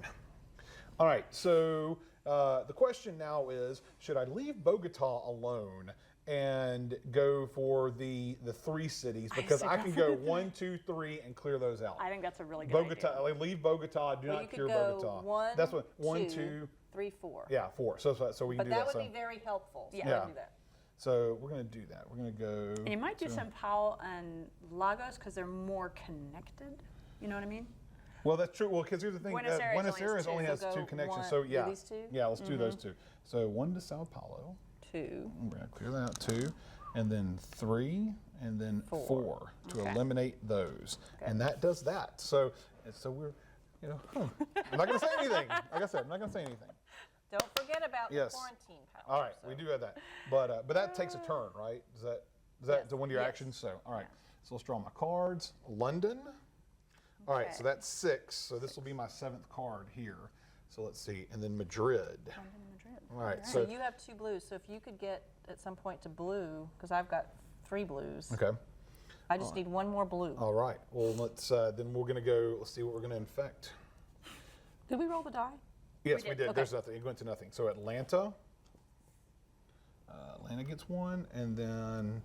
All right, so the question now is, should I leave Bogota alone and go for the 3 cities? Because I can go 1, 2, 3 and clear those out. I think that's a really good Bogota, idea. like, leave Bogota, do Well, not you cure could go Bogota. 1, That's what 1, 2, 2, 3, 4. yeah, 4. So we can But do that that. would So, be very helpful. So Yeah. we'll Yeah. do that. so we're going to do that. We're going to go. And you might do to- Sao Paulo and Lagos because they're more connected. You know what I mean? Well, that's true. Well, because here's the thing. Buenos Aires Buenos only has Aires 2. only has So 2 go connections. 1 So do yeah. these 2? Yeah, let's do those 2. So 1 to Sao Paulo. 2. We're going to clear that out 2. And then 3. And then 4 to Okay. eliminate those. And that does that. So we're, I'm not going to say anything. Like I said, I'm not going to say anything. Don't forget about Yes. the quarantine power. All right, we do have that, but that takes a turn, right? Is that one of your Yes. actions? So all right, so let's draw my cards. London. All right, so Okay. that's 6. So this will be my 7th card here. So let's see, and then Madrid. London and Madrid. All right, So so you have 2 blues. So if you could get at some point to blue, because I've got 3 blues. okay, I just need 1 more blue. all right. Well, let's then we're gonna go. Let's see what we're gonna infect. Did we roll the die? Yes, we did. Okay. There's nothing. It went to nothing. So Atlanta. Atlanta gets 1, and then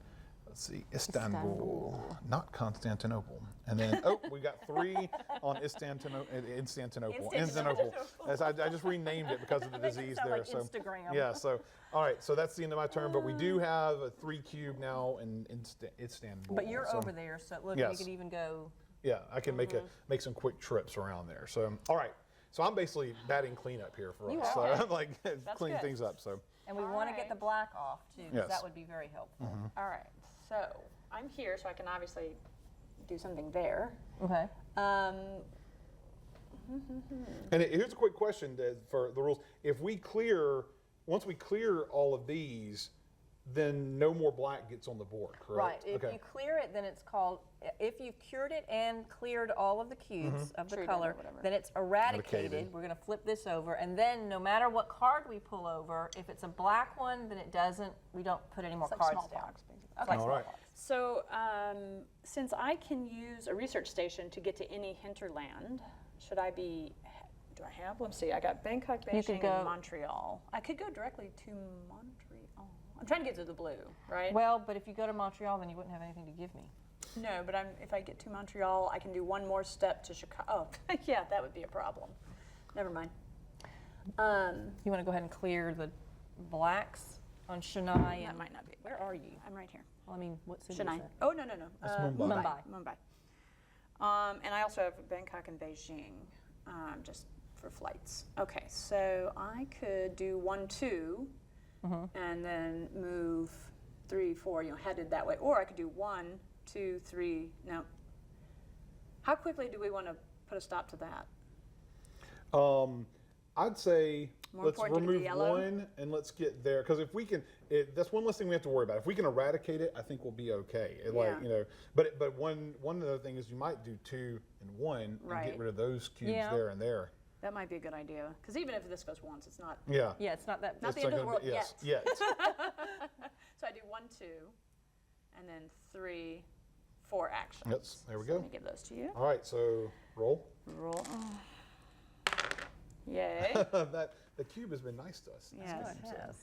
let's see, Istanbul, not Constantinople, and then we got 3 on Instantinople. As I just renamed it because of the Makes it disease sound there. like So Instagram. yeah. So all right. So that's the end of my turn. But we do have a 3 cube now in Istanbul. But you're so, over there, so look, Yes. you could even go. Yeah, I can make some quick trips around there. So all right. So I'm basically batting cleanup here for us. So I'm like cleaning good. things up. So. And we All want to get right. the black off too, because Yes. that would be very helpful. All right. So I'm here, so I can obviously do something there. Okay. And here's a quick question for the rules. Once we clear all of these, then no more black gets on the board, correct? Right. If you clear it, then it's called. If you've cured it and cleared all of the cubes of the Treated or color, whatever. then it's eradicated. Eradicated. We're going to flip this over, and then no matter what card we pull over, if it's a black one, then it doesn't. We don't put any more It's like cards down. smallpox, basically. It's like All right. smallpox. So since I can use a research station to get to any hinterland, should I be? Do I have? Let's see. I got Bangkok, You could Beijing, go- and Montreal. I could go directly to Montreal. I'm trying to get to the blue, right? Well, but if you go to Montreal, then you wouldn't have anything to give me. No, but if I get to Montreal, I can do one more step to Chicago. Oh, yeah, that would be a problem. Never mind. You want to go ahead and clear the blacks on Chennai? That And might not be. where are you? I'm right here. Well, I mean, what city Chennai. is that? Oh, no. That's Mumbai. Mumbai. And I also have Bangkok and Beijing, just for flights. Okay, so I could do 1, 2, and then move 3, 4, headed that way. Or I could do 1, 2, 3. Now, how quickly do we want to put a stop to that? I'd say More let's important to be remove yellow? 1 and let's get there, because if we can, that's one less thing we have to worry about. If we can eradicate it, I think we'll be okay. Yeah. But one other thing is you might do 2 and 1 and Right. get rid of those cubes Yeah. there and there. That might be a good idea. Because even if this goes once, it's not. Yeah. Yeah, it's not that. Not It's the end of the gonna world be- yes, yet. yet. So I do 1, 2, and then 3, 4 actions. Yes, there we So go. let me give those to you. All right, so roll. Roll. Yay. That the cube has been nice to us. Yes. It has.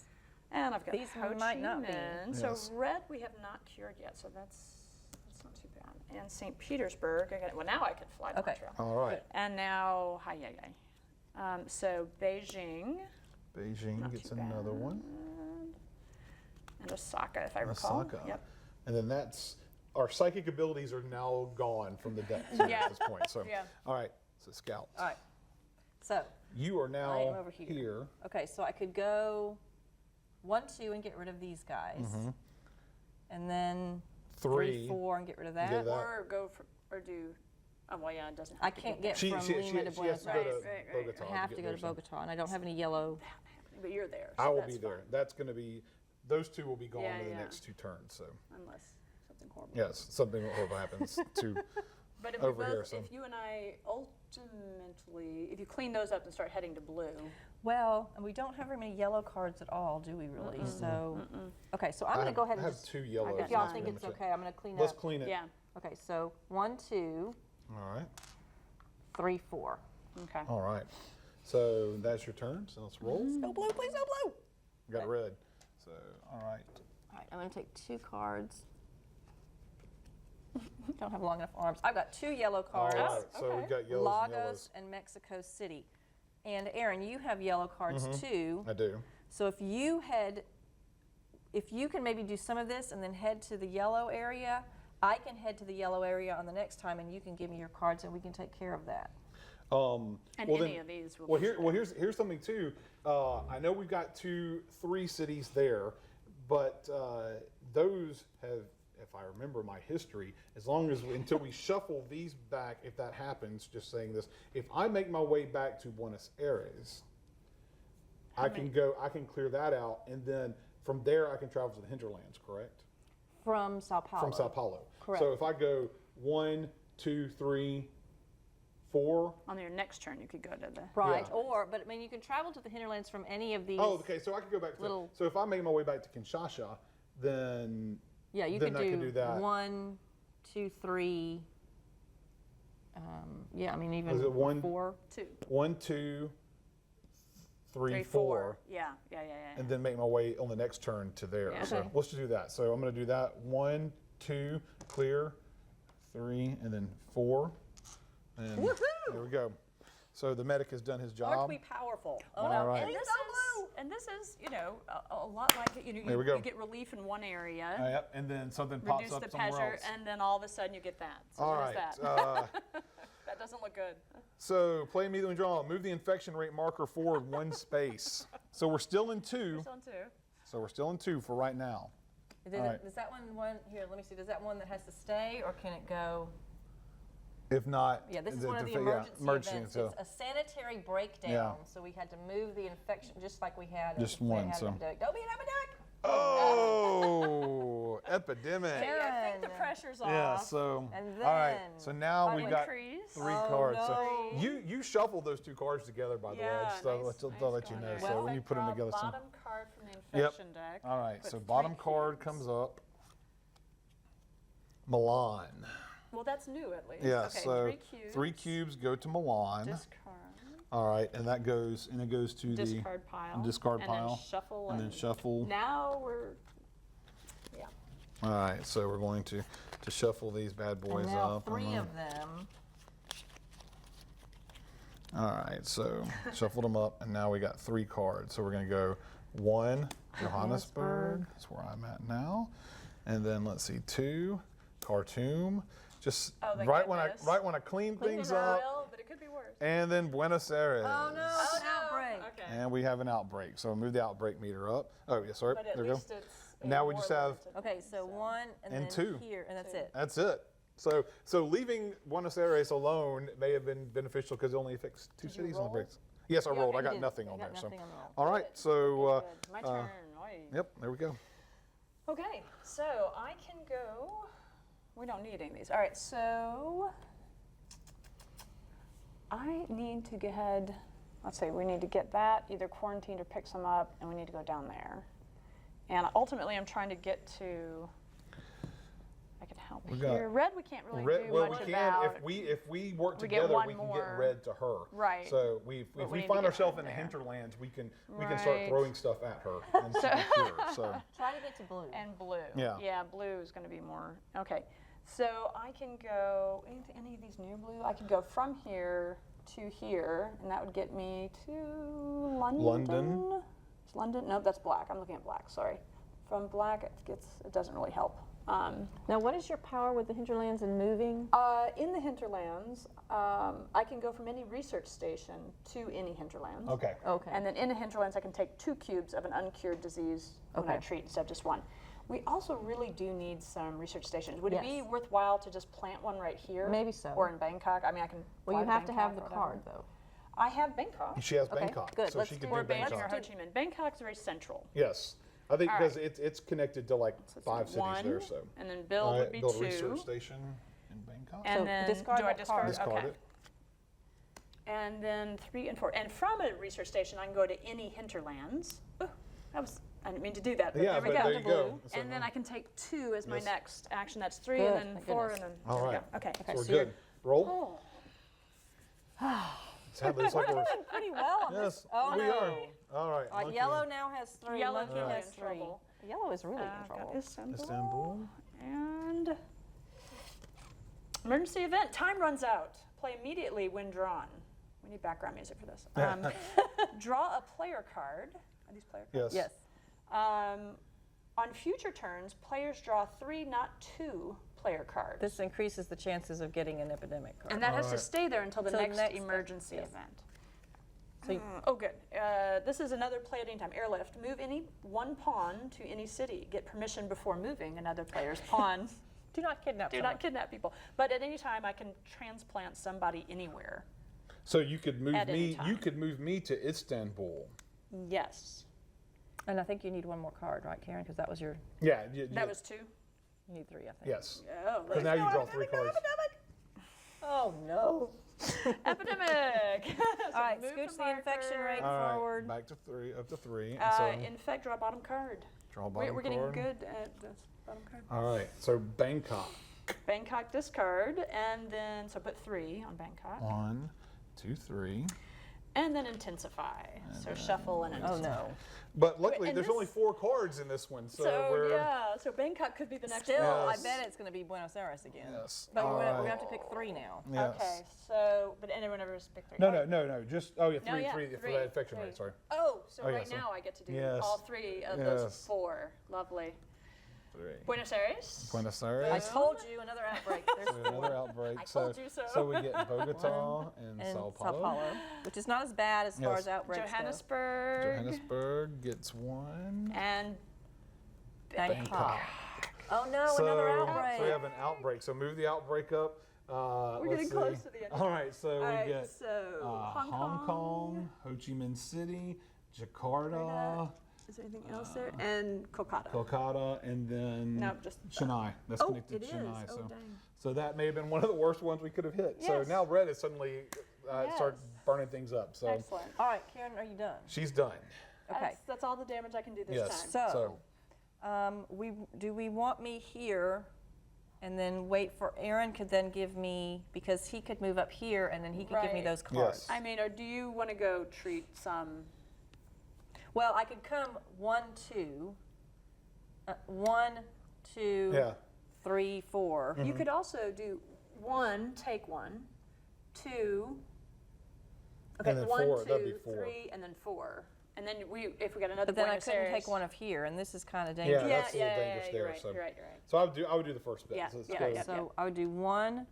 And I've got These Ho might not Chi be. Minh. Yes. So red we have not cured yet, so that's not too bad. And St. Petersburg, well now I can fly to Okay. Montreal. All right. And now, so Beijing. Beijing Not gets too another bad. one. And Osaka, if I recall. Osaka. Yep. And then that's our psychic abilities are now gone from the deck at Yeah. this point. So, Yeah. all right. So scouts. All right. So, You are I now am over here. Okay, so I could go 1, 2 and get rid of these guys. And then 3, 4 and get rid of that. Get that. Or go for, or do, oh, well, yeah, it doesn't have I to can't be get She from has Lima to to Buenos go to Aires. Right. Bogota. I have to get go rid to of some. Bogota, and I don't have any yellow. But you're there. I so will that's be there. fine. That's going to be, those two will be gone Yeah, in the yeah. next 2 turns. So, Unless something horrible. yes, something horrible happens to. But if over we here, both, so. if you and I ultimately, if you clean those up and start heading to blue, Well, and we don't have very many yellow cards at all, do we really? So, okay, so I'm I going to have- go ahead I and have just. 2 yellows. got Y'all mine. think it's okay? I'm going to clean Let's up. clean it. yeah, Okay, so 1, 2, All right. 3, 4. okay. All right. So that's your turn. So let's roll. No blue, please, no blue. Got red. So, all right. All right, I'm going to take 2 cards. Don't have long enough arms. I've got 2 yellow All cards. right. So okay. we've got yellows and yellows. Lagos and Mexico City. And Aaron, you have yellow cards too. I do. So if you can maybe do some of this and then head to the yellow area, I can head to the yellow area on the next time, and you can give me your cards, and we can take care of that. And well, any then- of these will Well, be here's something too. I know we've got 2, 3 cities there, but those have, if I remember my history, as long as until we shuffle these back, if that happens, just saying this, if I make my way back to Buenos Aires, I can clear that out, and then from there I can travel to the hinterlands. Correct? From Sao Paulo. From Sao Paulo. Correct. So if I go 1, 2, 3, 4. on your next turn. You could go to the Right, Yeah. but I mean, you can travel to the hinterlands from any of these. Oh, okay. So I could go back to. Little- So if I make my way back to Kinshasa, then Yeah, you then could I could do that. 1, 2, 3. Yeah, I mean, even Was it 1? 4. 2, 1, 2, 3, 3, 4, 4. Yeah. and then make my way on the next turn to there. Yeah. So Okay. let's just do that. So I'm going to do that. 1, 2, clear, 3, and then 4, and Woohoo! there we go. So the medic has done his Aren't job. we powerful? Oh, All no. right. And this is, a lot like There we go. you get relief in one area, Yep. And then something pops reduce up the somewhere pressure, else. and then all of a sudden you get that. So All what is right. that? That doesn't look good. So play immediately draw. Move the infection rate marker forward 1 space. So we're still in 2. This one too. So we're still in 2 for right now. All right. Does that one here? Let me see. Does that one that has to stay, or can it go? If not, Yeah, this is the- one of the yeah, emergency events. So It's a sanitary breakdown, Yeah. so we had to move the infection just like we had. Just if they one, had so. an epidemic. Don't be an epidemic. oh, epidemic. I think the Aaron. pressure's Yeah. off. So And all right. then So now we've got Increase. 3 Oh, cards. no. So you shuffled those 2 cards together, by the way. Yeah, Just nice I'll let you going know. there. So Well, when you put them Draw together, so. bottom card from the infection deck. All right. Put So 3 bottom card cubes. comes up. Milan. Well, that's new at least. Yeah. Okay, So 3 cubes. 3 cubes go to Milan. Discard. All right, and that goes to Discard pile. discard and pile. Then shuffle. and then shuffle. Now we're. Yeah. All right, so we're going to shuffle these bad boys And now up. 3 of them. All right, so shuffled them up, and now we got 3 cards. So we're going to go 1, Johannesburg. That's where I'm at now, and then let's see, 2, Khartoum. Just Oh, thank right goodness. when I clean things It up, will, but it could be worse. and then Buenos Aires. Oh no! Oh, An no. outbreak. Okay. And we have an outbreak. So move the outbreak meter up. Oh, yeah, sorry. But at There we go. least it's. Now we more just have- limited. Okay, so 1 and And then 2. here, and that's it. That's it. So leaving Buenos Aires alone may have been beneficial because it only affects 2 Did you cities on the roll? breaks. Yes, I Yeah, rolled. I you got did. nothing You on got there. nothing So, on the roll. all right. So, Good. My turn. Oy. yep, there we go. Okay, so I can go. We don't need any of these. All right, so I need to go ahead. Let's say we need to get that either quarantined or pick some up, and we need to go down there. And ultimately, I'm trying to get to. I can help got here. Red we can't really red. do Well, much we can about. if we work We get together, one we can more. get red to her. Right. So if we we need find to get ourselves her in the there. hinterlands, we can start Right. throwing stuff at her and she'll be cured. So Try to get to blue. And blue. Yeah. Yeah, blue is going to be more. Okay. So I can go, any of these new blue, I could go from here to here, and that would get me to London. London. Is London? Nope, that's black. I'm looking at black, sorry. From black, it doesn't really help. Now, what is your power with the hinterlands and moving? In the hinterlands, I can go from any research station to any hinterlands. okay. Okay. And then in the hinterlands, I can take 2 cubes of an uncured disease when I Okay. treat instead of just 1. We also really do need some research stations. Would it be Yes. worthwhile to just plant one right here? Maybe so. Or in Bangkok? I mean, I can. Well, fly you have to have the Bangkok or whatever. card, though. I have Bangkok. She has Okay, Bangkok, good. so Let's she do could Or do Bangkok or Bangkok. Ho Chi Minh. Bangkok's very central. Yes, I think All because it's connected to like So it's 5 cities 1, there. So and then build would be build 2. a research station in Bangkok. And So then discard do I that discard? card. Discard Okay. it. And then 3 and 4. And from a research station, I can go to any hinterlands. Ooh, I didn't mean to do that, but Yeah, there we but go. there you go. So And then I can take 2 as my Yes. next action. That's 3, Good, and then thank 4, goodness. and then All there we right. go. Okay. So we're so you're- good. Roll. Sadly, it's like we're. Pretty well on Yes, this. Oh, we no. are. All right. All right, monkey. yellow now has 3. Yellow monkey can has get in 3. trouble. Yellow is really in I've got trouble. Istanbul. Istanbul. And emergency event. Time runs out. Play immediately when drawn. We need background music for this. Draw a player card. Are these player cards? Yes. Yes. On future turns, players draw 3, not 2 player cards. This increases the chances of getting an epidemic card. and that has to Alright. stay there until the Till next, next- emergency yes. event. So you- Oh, good. This is another play at any time. Airlift. Move any 1 pawn to any city. Get permission before moving another player's pawn. do not kidnap Do someone. not kidnap people. But at any time, I can transplant somebody anywhere. So you could move At any me. You time. could move me to Istanbul. Yes. And I think you need 1 more card, right, Karen? Because that was your. Yeah. That was 2. You need 3, I think. Yes. Oh, Because now you draw 3 cards. Oh no. Epidemic. All right, move scooch the the infection marker. rate All right. forward. Back to 3. Up to 3. And so Infect, draw bottom card. draw bottom We're getting card. good at this bottom card. All right. So Bangkok. Bangkok discard, and then, so put 3 on Bangkok. 1, 2, 3. And then intensify. So shuffle and Oh intensify. no. But luckily, and there's this- only 4 cards in this one, so, So, we're. yeah, so Bangkok could be the next Still, one. Yes. I bet it's going to be Buenos Aires again. Yes. But All we're right. gonna have to pick 3 now. Yes. Okay, so, but anyone ever pick 3? No. Just No, 3 yeah, for three, that infection three. rate. Sorry. Oh, so Oh, yeah, right so- now I get to do Yes. all 3 of Yes. those 4. Lovely. 3. Buenos Aires. Buenos I Aires. told you another outbreak. There's So another outbreak. I told you so. So we get Bogota and and Sao Sao Paulo. Paulo, which is not as bad as far Yes. as outbreaks go. Johannesburg. Johannesburg gets 1. And Bangkok. Oh no, So, another outbreak. so we have an outbreak. So move the outbreak up. We're let's getting see. close to the end. All right, so All we right, get so Hong Kong, Ho Chi Minh City, Jakarta, Is there anything else there? And Kolkata. Kolkata, and then No, just Chennai. That's Oh, connected it to Chennai. is. Oh, so, dang. so that may have been one of the worst ones we could have hit. So Yes. now red is suddenly started Yes. burning things up. So Excellent. All right, Karen, are you done? she's done. Okay. That's all the damage I can do this Yes. time. So, we want me here, and then wait for Aaron could then give me, because he could move up here and then he could give me Right. those cards. Yes. I mean, or do you want to go treat some? Well, I could come 1, 2, 1, 2, Yeah. 3, 4. You could also do 1, take 1, 2. Okay, And then 1, 4, 2, that'd be 4. 3, and then 4. And then if we got another But then I Buenos couldn't Aires. take one of here, and this is kind of Yeah, dangerous. that's a little dangerous you're there. right, So, you're right. so I would do the first bit. Yeah, So let's yeah, go yeah. So I would do 1,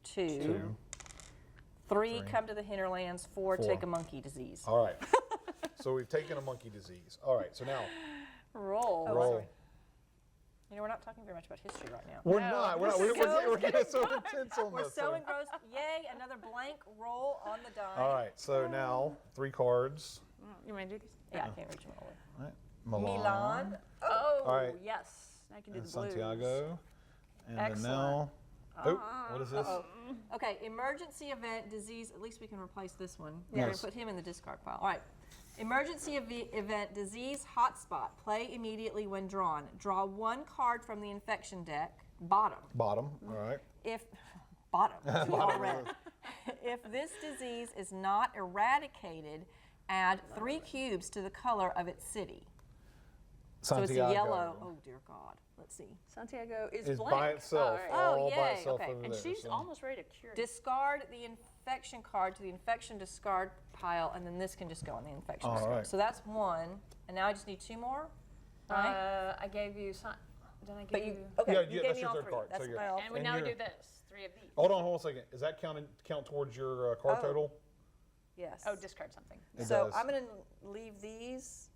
2, 2. 3, Three. come to the hinterlands, 4, 4. take a monkey disease. All right. So we've taken a monkey disease. All right. So now Roll. Oh, roll. sorry. You know, we're not talking very much about history right now. We're No, not. We're not. this is We're getting so intense on We're this. so engrossed. Yay, another blank roll on the die. All right. So now 3 cards. You want to do these? Yeah, I can't reach them all the way. All right. Milan. Oh, All right. yes. I can do And the blues. Santiago. And Excellent. then now. Oh, what is this? Okay, emergency event, disease. At least we can replace this one. Yes. We're going to put him in the discard pile. All right. Emergency event, disease, hotspot. Play immediately when drawn. Draw 1 card from the infection deck. bottom. Bottom. All right. If bottom, it's all red. If this disease is not eradicated, add 3 cubes to the color of its city. So it's a yellow. Oh dear God. Let's see. Santiago is It's blank. by itself. All right. Oh, All by yay, itself okay. over And there, she's so. almost ready to cure it. Discard the infection card to the infection discard pile, and then this can just go on the infection All discard. right. So that's 1, and now I just need 2 more. Right? I gave you, did I give But you? Okay, Yeah, you yeah, gave that's me your all third 3. card, so That's you're- my all And we 3. now we you're- do this, 3 of these. Hold on a second. Is that count towards your card Oh. total? Yes. Oh, discard something. It So does. I'm going to leave these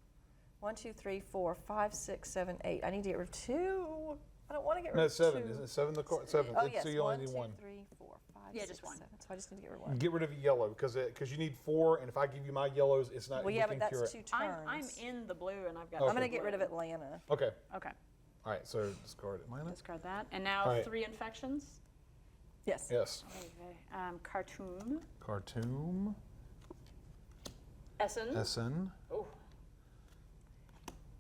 1, 2, 3, 4, 5, 6, 7, 8. I need to get rid of 2. I don't want to get rid No, of 7. 2. Isn't it 7 the card? 7. Oh yes, So you only 1, need 2, 1. 3, 4, 5, Yeah, 6, just 1. 7. So I just need to get rid of 1. Get rid of yellow because you need 4, and if I give you my yellows, it's not. Well, we yeah, can but cure that's it. 2 turns. I'm in the blue and I've got. Okay. I'm going to get blue. rid of Atlanta. Okay. Okay, All right. So discard it. Minus. discard that. And now All right. 3 infections. Yes. Yes. Okay. Khartoum. Khartoum. Essen. Essen. Oh.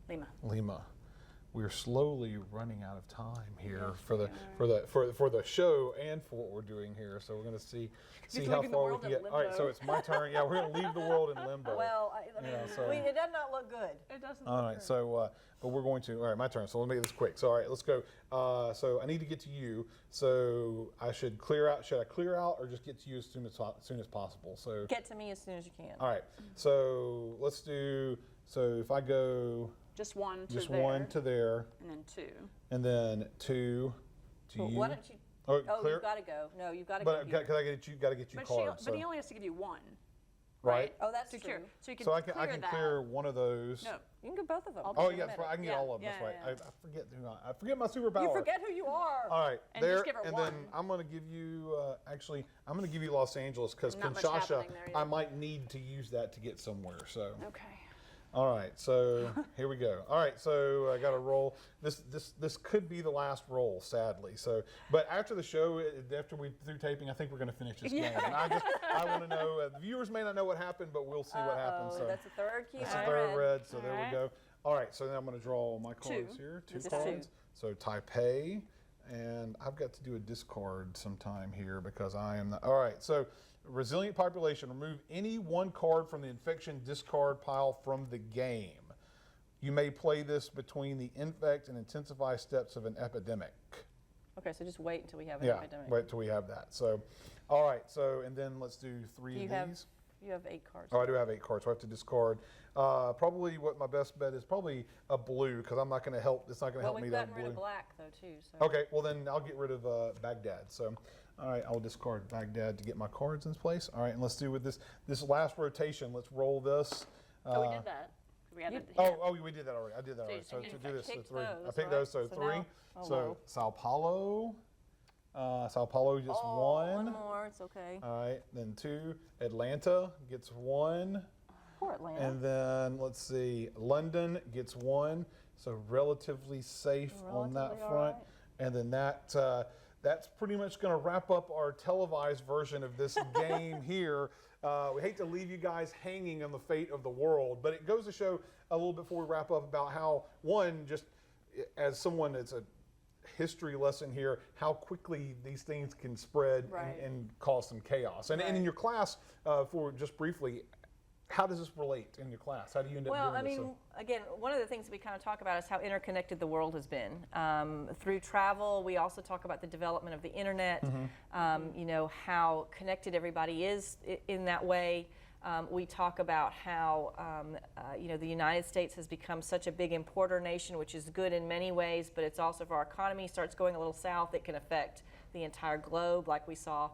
Lima. Lima. We're slowly running out of time here for the show and for what we're doing here. So we're going to see how leaving the far we world can in get. All right, so limbo. it's my turn. Yeah, we're going to leave the world in limbo. Well, I mean, Yeah, so- it does not look good. It doesn't. All right, so but we're going to. All right, my turn. So let me make this quick. So all right, let's go. So I need to get to you. So I should clear out. Should I clear out or just get to you as soon as possible? So Get to me as soon as you can. all right. So let's do. So if I go Just 1 to just there. 1 to there, And then 2. and then 2 to Well, you. why don't you? Oh, Oh, clear. you've got to go. No, you've got to go. But here. because I get you, got to get you But, cards. but So, he only has to give you 1. right. Oh, that's To true. cure. So you can So I clear can that. clear one of those. No. You can get both of them. I'll Oh do yeah, it. that's right. I can get Yeah, all of them. That's yeah, right. yeah. I forget my superpower. You forget who you are. All right, And there, just give her and one. then I'm going to give you. Actually, I'm going to give you Los Angeles because Not much Kinshasa. happening there I either. might need to use that to get somewhere. So, Okay. all right. So here we go. All right. So I got to roll. This could be the last roll, sadly. So, but after the show, after we through taping, I think we're going to finish this game. And I want to know. The viewers may not know what happened, but we'll see what happens. Oh, So that's a third key. that's the third red. So All there we right. go. All right. So then I'm going to draw my cards 2. here. 2 Just cards. 2. So Taipei, and I've got to do a discard sometime here because I am not. All right. So resilient population. Remove any 1 card from the infection discard pile from the game. You may play this between the infect and intensify steps of an epidemic. Okay, so just wait until we have an Yeah. epidemic. Wait till we have that. So, all right. So and then let's do 3 You of have these. you have 8 cards. Oh, I do have 8 cards, so I have to discard. Probably what my best bet is probably a blue because I'm not going to help. It's not going to Well, help me we've that gotten rid of blue. black though too. So. Okay, well then I'll get rid of Baghdad. So, all right, I'll discard Baghdad to get my cards in place. All right, and let's do with this last rotation. Let's roll this. Oh, we did that. We added We did that already. I did that already. So you to do this, so picked 3. I those, picked right? those, so So 3. now- oh, so wow. Sao Paulo. Sao Paulo gets Oh, 1. one more. It's okay. All right, then 2. Atlanta gets 1. Poor Atlanta. And then let's see, London gets 1, so relatively safe on that Relatively all front. right. And then that's pretty much going to wrap up our televised version of this game here. We hate to leave you guys hanging on the fate of the world, but it goes to show a little bit before we wrap up about how, one, just as someone that's a history lesson here, how quickly these things can spread Right. and cause some chaos. And in your class, for just briefly, how does this relate in your class? How do you end up Well, doing I this? mean, again, one of the things we kind of talk about is how interconnected the world has been. Through travel, we also talk about the development of the internet, you know, how connected everybody is in that way. We talk about how, you know, the United States has become such a big importer nation, which is good in many ways, but it's also, if our economy starts going a little south, it can affect the entire globe, like we saw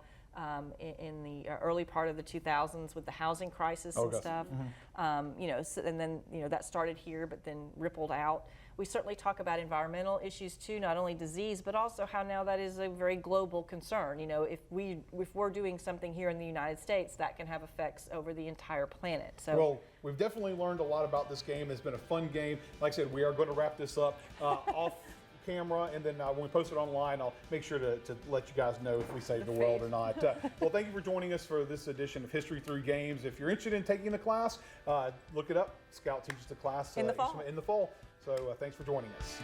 in the early part of the 2000s with the housing crisis and gotcha. stuff. You know, so, and then you know that started here, but then rippled out. We certainly talk about environmental issues too, not only disease, but also how now that is a very global concern. You know, if we're doing something here in the United States, that can have effects over the entire planet. So. Well, we've definitely learned a lot about this game. It's been a fun game. Like I said, we are going to wrap this up off camera, and then when we post it online, I'll make sure to let you guys know if we save the world or not. Well, thank you for joining us for this edition of History Through Games. If you're interested in taking the class, look it up. Scout teaches the class In the fall. in the fall. So thanks for joining us.